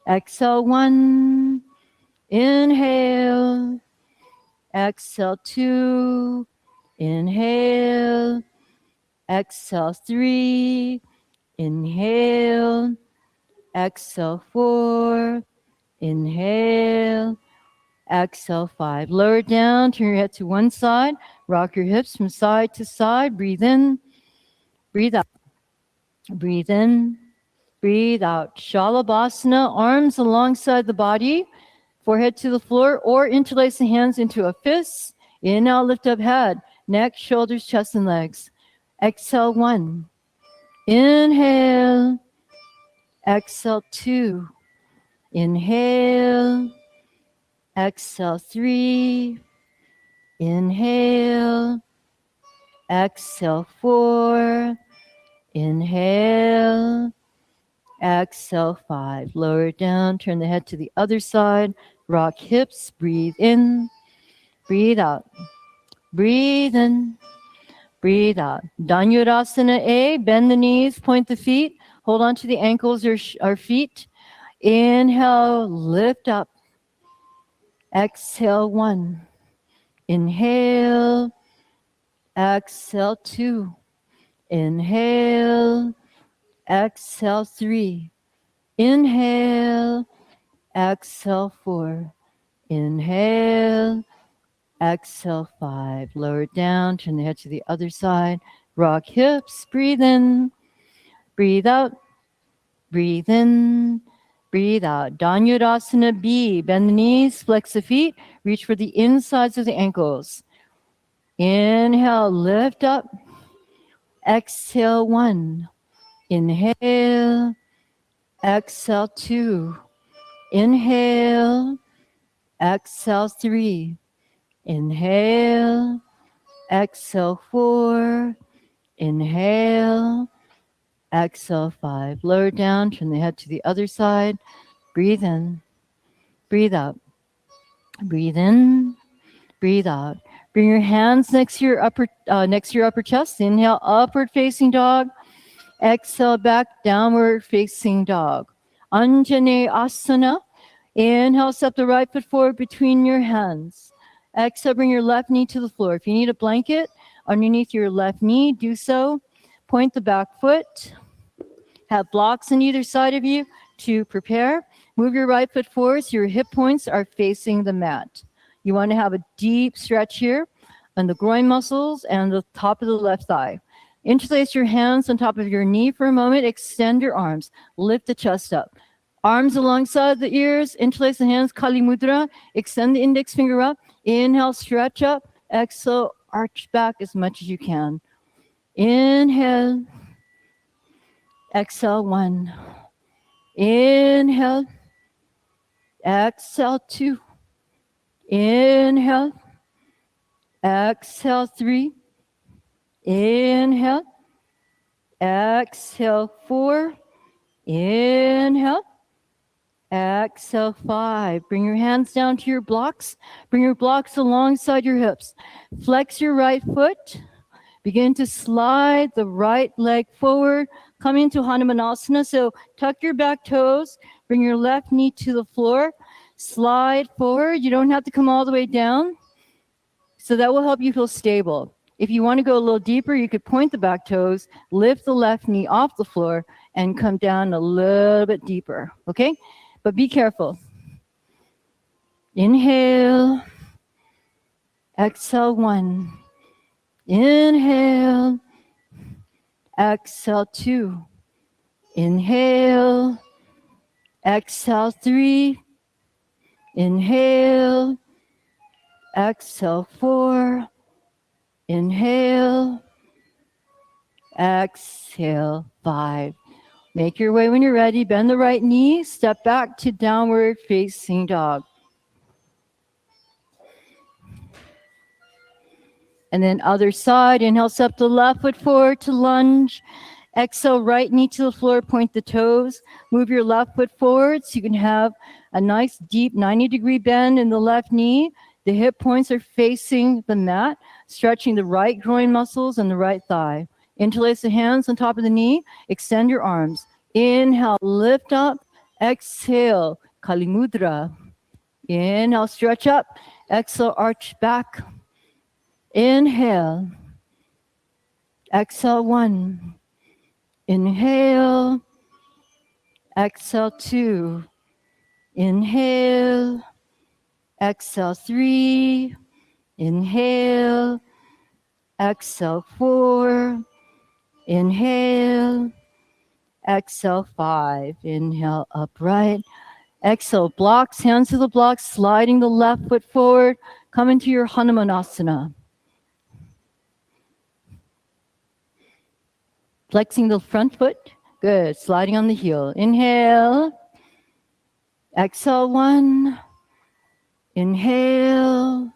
Exhale 1. Inhale. Exhale 2. Inhale. Exhale 3. Inhale. Exhale 4. Inhale. Exhale 5. Lower down. Turn your head to one side. Rock your hips from side to side. Breathe in. Breathe out. Breathe in. Breathe out. Shalabhasana. Arms alongside the body. Forehead to the floor, or interlace the hands into a fist. Inhale, lift up head, neck, shoulders, chest, and legs. Exhale 1. Inhale. Exhale 2. Inhale. Exhale 3. Inhale. Exhale 4. Inhale. Exhale 5. Lower down. Turn the head to the other side. Rock hips. Breathe in. Breathe out. Breathe in. Breathe out. Dhanurasana A. Bend the knees. Point the feet. Hold on to the ankles or feet. Inhale. Lift up. Exhale 1. Inhale. Exhale 2. Inhale, exhale 3. Inhale, exhale 4. Inhale, exhale 5. Lower it down, turn the head to the other side. Rock hips, breathe in, breathe out, breathe in, breathe out. Dhanurasana B. Bend the knees, flex the feet, reach for the insides of the ankles. Inhale, lift up. Exhale 1. Inhale, exhale 2. Inhale, exhale 3. Inhale, exhale 4. Inhale, exhale 5. Lower down, turn the head to the other side. Breathe in, breathe out. Breathe in, breathe out. Bring your hands next to your upper chest. Inhale, upward facing dog. Exhale, back, downward facing dog. Anjane Asana. Inhale, step the right foot forward between your hands. Exhale, bring your left knee to the floor. If you need a blanket underneath your left knee, do so. Point the back foot. Have blocks on either side of you to prepare. Move your right foot forward so your hip points are facing the mat. You want to have a deep stretch here on the groin muscles and the top of the left thigh. Interlace your hands on top of your knee for a moment. Extend your arms. Lift the chest up. Arms alongside the ears. Interlace the hands. Kali Mudra. Extend the index finger up. Inhale, stretch up. Exhale, arch back as much as you can. Inhale. Exhale 1. Inhale. Exhale 2. Inhale. Exhale 3. Inhale. Exhale 4. Inhale. Exhale 5. Bring your hands down to your blocks. Bring your blocks alongside your hips. Flex your right foot. Begin to slide the right leg forward. Come into Hanumanasana. So tuck your back toes. Bring your left knee to the floor. Slide forward. You don't have to come all the way down. So that will help you feel stable. If you want to go a little deeper, you could point the back toes, lift the left knee off the floor, and come down a little bit deeper. Okay? But be careful. Inhale. Exhale 1. Inhale. Exhale 2. Inhale. Exhale 3. Inhale. Exhale 4. Inhale. Exhale 5. Make your way when you're ready. Bend the right knee. Step back to downward facing dog. And then other side. Inhale, step the left foot forward to lunge. Exhale, right knee to the floor, point the toes. Move your left foot forward so you can have a nice deep 90-degree bend in the left knee. The hip points are facing the mat, stretching the right groin muscles and the right thigh. Interlace the hands on top of the knee. Extend your arms. Inhale, lift up. Exhale, Kali Mudra. Inhale, stretch up. Exhale, arch back. Inhale. Exhale 1. Inhale. Exhale 2. Inhale. Exhale 3. Inhale. Exhale 4. Inhale. Exhale 5. Inhale upright. Exhale, blocks, hands to the blocks, sliding the left foot forward. Come into your Hanumanasana. Flexing the front foot. Good. Sliding on the heel. Inhale. Exhale 1. Inhale.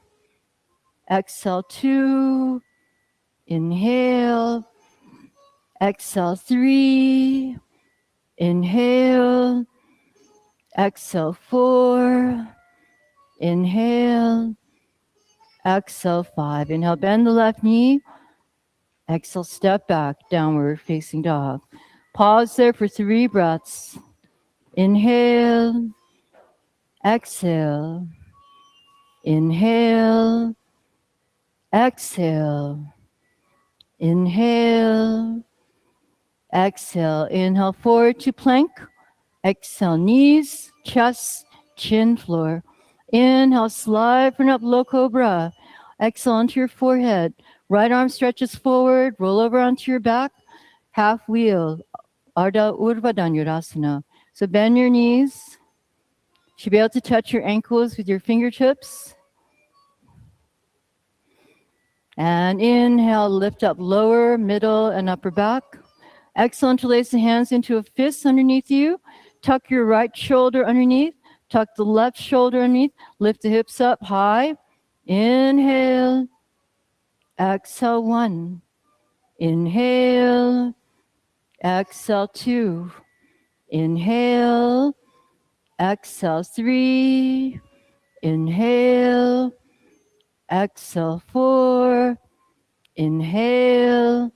Exhale 2. Inhale. Exhale 3. Inhale. Exhale 4. Inhale. Exhale 5. Inhale, bend the left knee. Exhale, step back, downward facing dog. Pause there for 3 breaths. Inhale. Exhale. Inhale. Exhale. Inhale. Exhale. Inhale forward to plank. Exhale, knees, chest, chin, floor. Inhale, slide for an up, low cobra. Exhale onto your forehead. Right arm stretches forward, roll over onto your back. Half wheel, Ardha Urdhva Dhanurasana. So bend your knees. You should be able to touch your ankles with your fingertips. And inhale, lift up lower, middle, and upper back. Exhale, interlace the hands into a fist underneath you. Tuck your right shoulder underneath. Tuck the left shoulder underneath. Lift the hips up high. Inhale. Exhale, 1. Inhale. Exhale, 2. Inhale. Exhale, 3. Inhale. Exhale, 4. Inhale.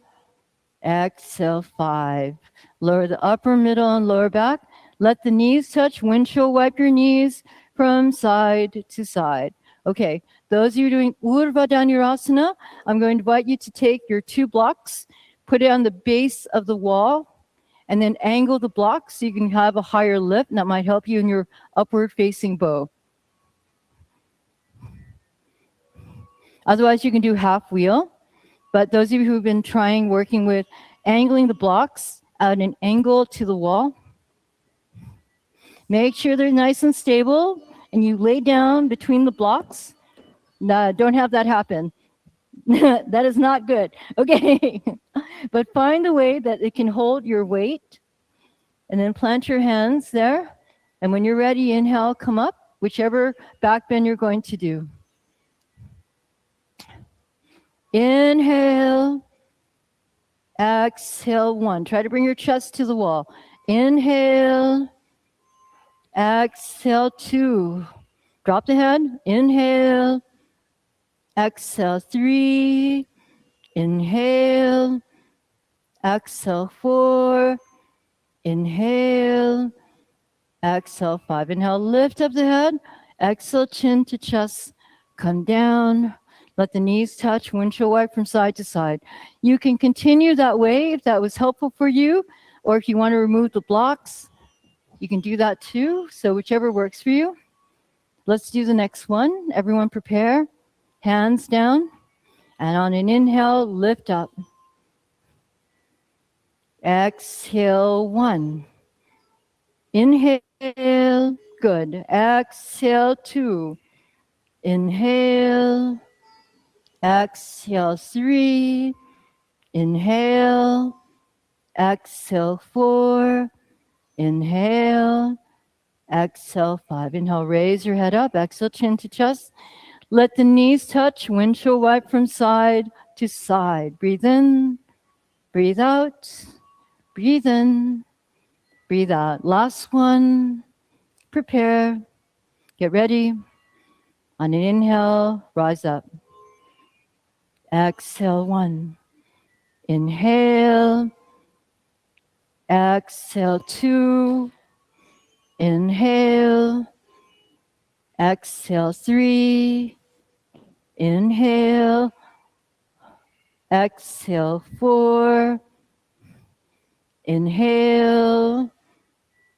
Exhale, 5. Lower the upper, middle, and lower back. Let the knees touch. Windshield wipe your knees from side to side. Okay, those of you doing Urdhva Dhanurasana, I'm going to invite you to take your 2 blocks, put it on the base of the wall, and then angle the blocks so you can have a higher lift, and that might help you in your upward facing bow. Otherwise, you can do half wheel. But those of you who've been trying working with angling the blocks at an angle to the wall, make sure they're nice and stable and you lay down between the blocks. No, don't have that happen. That is not good. Okay. But find a way that it can hold your weight and then plant your hands there. And when you're ready, inhale, come up, whichever back bend you're going to do. Inhale. Exhale, 1. Try to bring your chest to the wall. Inhale. Exhale, 2. Drop the head. Inhale. Exhale, 3. Inhale. Exhale, 4. Inhale. Exhale, 5. Inhale, lift up the head. Exhale, chin to chest. Come down. Let the knees touch, windshield wipe from side to side. You can continue that way if that was helpful for you, or if you want to remove the blocks, you can do that too. So whichever works for you. Let's do the next one. Everyone prepare. Hands down. And on an inhale, lift up. Exhale, 1. Inhale, good. Exhale, 2. Inhale. Exhale, 3. Inhale. Exhale, 4. Inhale. Exhale, 5. Inhale, raise your head up. Exhale, chin to chest. Let the knees touch. Windshield wipe from side to side. Breathe in. Breathe out. Breathe in. Breathe out. Last one. Prepare. Get ready. On an inhale, rise up. Exhale, 1. Inhale. Exhale, 2. Inhale. Exhale, 3. Inhale. Exhale, 4. Inhale.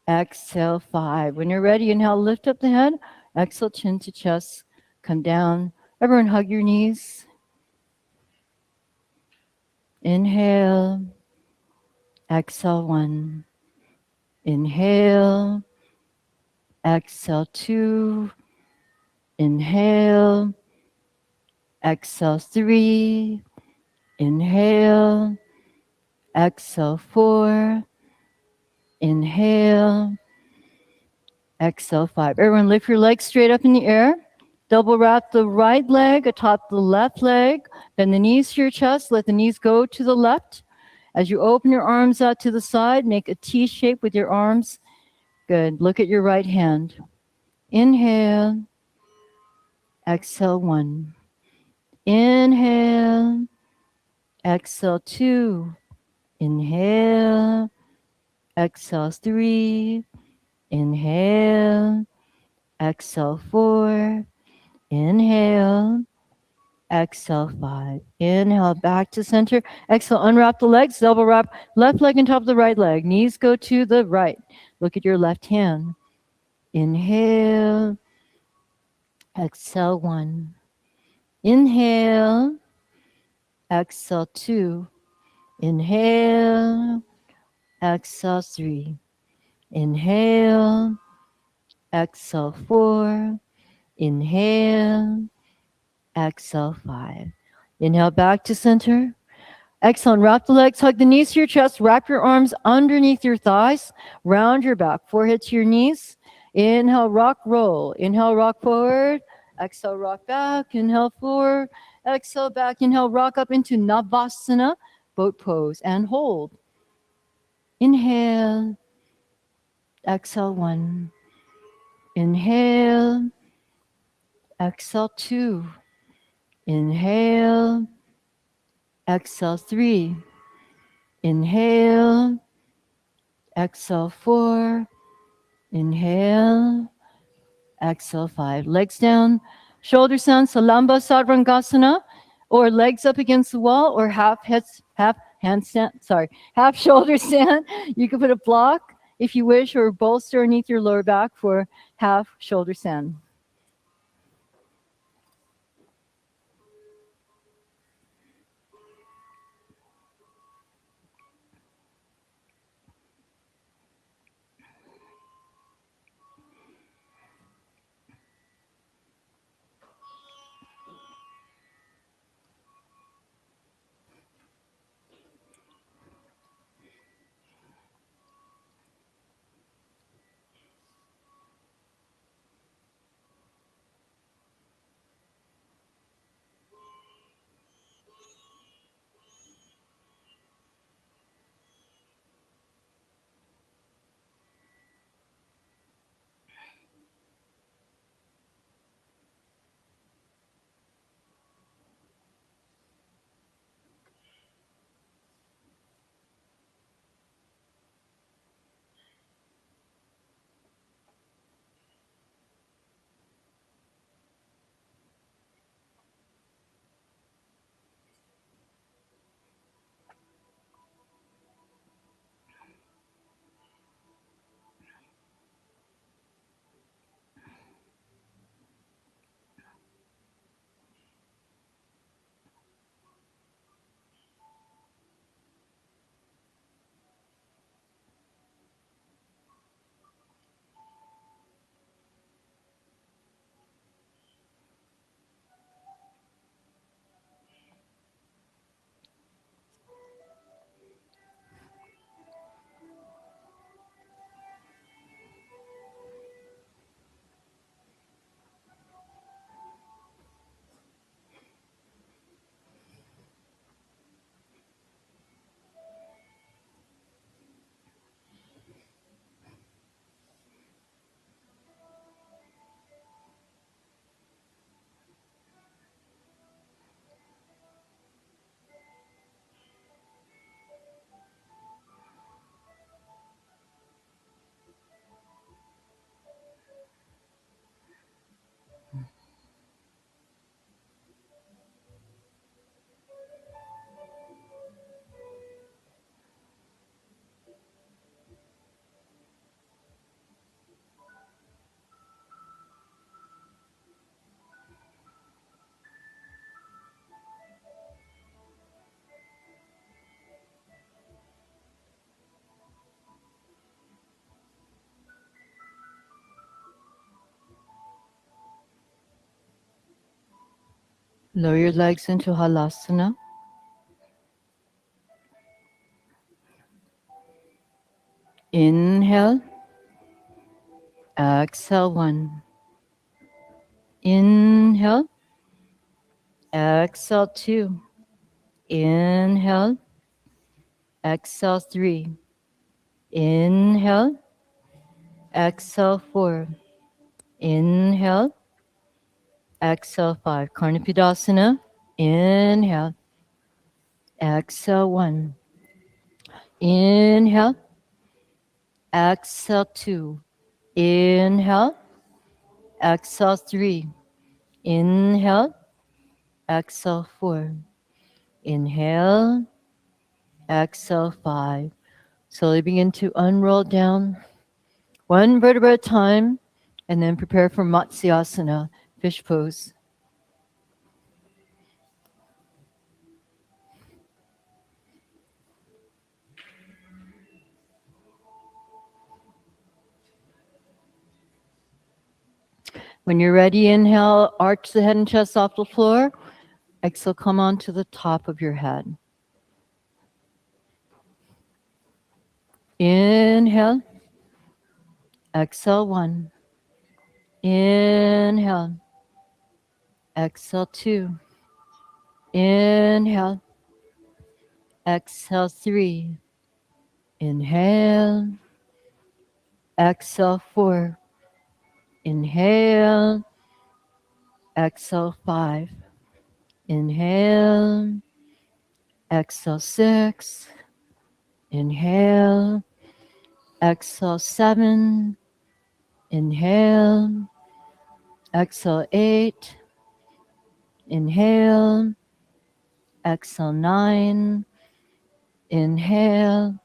Exhale, 5. When you're ready, inhale, lift up the head. Exhale, chin to chest. Come down. Everyone hug your knees. Inhale. Exhale, 1. Inhale. Exhale, 2. Inhale. Exhale, 3. Inhale. Exhale, 4. Inhale. Exhale, 5. Everyone lift your legs straight up in the air. Double wrap the right leg atop the left leg. Bend the knees to your chest. Let the knees go to the left. As you open your arms out to the side, make a T shape with your arms. Good. Look at your right hand. Inhale. Exhale, 1. Inhale. Exhale, 2. Inhale. Exhale, 3. Inhale. Exhale, 4. Inhale. Exhale, 5. Inhale, back to center. Exhale, unwrap the legs, double wrap left leg on top of the right leg. Knees go to the right. Look at your left hand. Inhale. Exhale, 1. Inhale. Exhale, 2. Inhale. Exhale, 3. Inhale. Exhale, 4. Inhale. Exhale, 5. Inhale, back to center. Exhale, and wrap the legs, hug the knees to your chest, wrap your arms underneath your thighs, round your back, forehead to your knees. Inhale, rock, roll. Inhale, rock forward. Exhale, rock back. Inhale, forward. Exhale, back. Inhale, rock up into Navasana, boat pose, and hold. Inhale. Exhale, 1. Inhale. Exhale, 2. Inhale. Exhale, 3. Inhale. Exhale, 4. Inhale. Exhale, 5. Legs down. Shoulders down. Salamba Sadrangasana. Or legs up against the wall. Or half handstand. Sorry. Half shoulder stand. You can put a block if you wish. Or bolster underneath your lower back for half shoulder stand. Lower your legs into Halasana. Inhale. Exhale, 1. Inhale. Exhale, 2. Inhale. Exhale, 3. Inhale. Exhale, 4. Inhale. Exhale, 5. Karnapidasana. Inhale. Exhale, 1. Inhale. Exhale, 2. Inhale. Exhale, 3. Inhale. exhale 4. Inhale, exhale 5. Slowly begin to unroll down one vertebra at a time, and then prepare for Matsyasana, fish pose. When you're ready, inhale, arch the head and chest off the floor. Exhale, come onto the top of your head. Inhale, exhale 1. Inhale, exhale 2. Inhale, exhale 3. Inhale, exhale 4. Inhale, exhale 5. Inhale, exhale 6. Inhale, exhale 7. Inhale, exhale 8. Inhale, exhale 9. Inhale,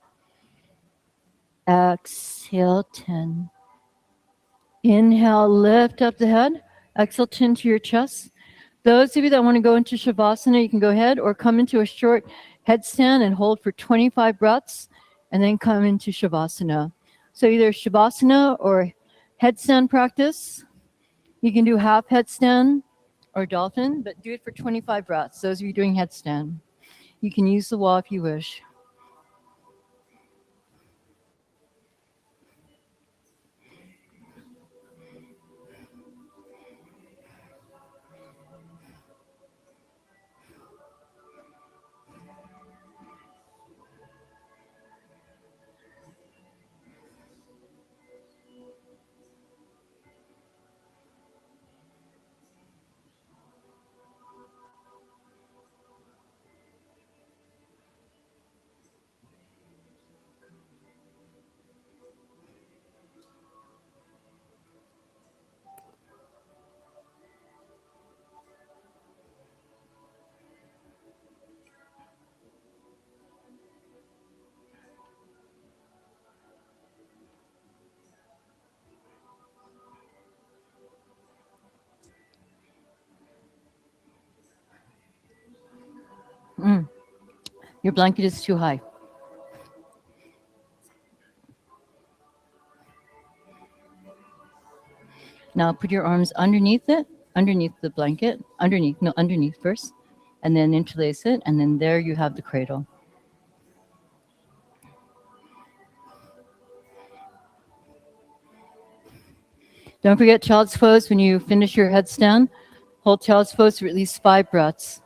exhale 10. Inhale, lift up the head. Exhale, chin to your chest. Those of you that want to go into Shavasana, you can go ahead or come into a short headstand and hold for 25 breaths and then come into Shavasana. So either Shavasana or headstand practice. You can do half headstand or dolphin, but do it for 25 breaths. Those of you doing headstand. You can use the wall if you wish. Your blanket is too high. Now put your arms underneath it, underneath the blanket, underneath first, and then interlace it, and then there you have the cradle. Don't forget child's pose when you finish your headstand. Hold child's pose for at least 5 breaths.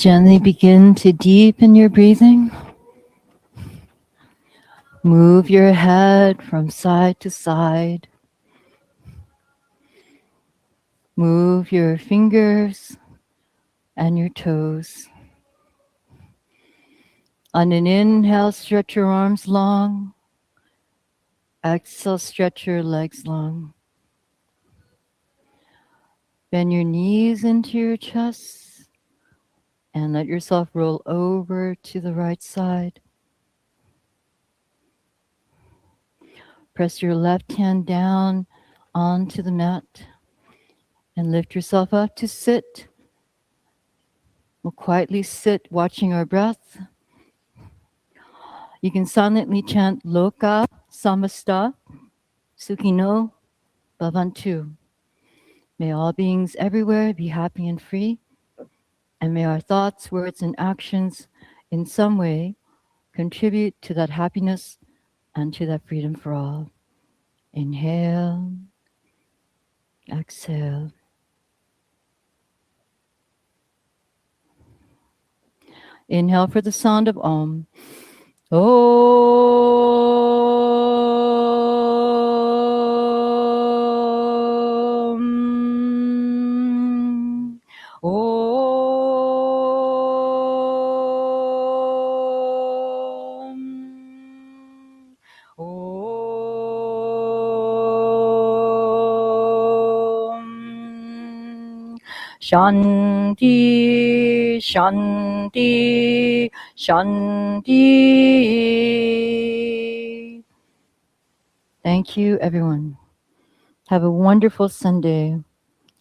Gently begin to deepen your breathing. Move your head from side to side. Move your fingers and your toes. On an inhale, stretch your arms long. Exhale, stretch your legs long. Bend your knees into your chest and let yourself roll over to the right side. Press your left hand down onto the mat and lift yourself up to sit. We'll quietly sit, watching our breath. You can silently chant Loka Samasta Sukhino Bhavantu. May all beings everywhere be happy and free, and may our thoughts, words, and actions in some way contribute to that happiness and to that freedom for all. Inhale, exhale. Inhale for the sound of Om. Om. Om. Om. Shanti, Shanti, Shanti. Thank you, everyone. Have a wonderful Sunday.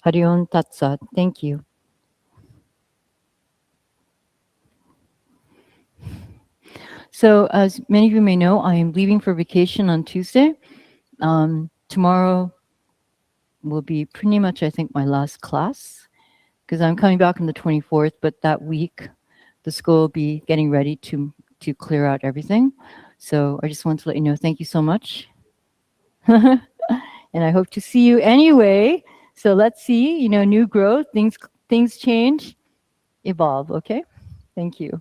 Hari Om Tat Sat. Thank you. So, as many of you may know, I am leaving for vacation on Tuesday. Tomorrow will be pretty much, I think, my last class, because I'm coming back on the 24th, but that week the school will be getting ready to clear out everything. So I just want to let you know, thank you so much. And I hope to see you anyway. So let's see, new growth, things change, evolve, okay? Thank you.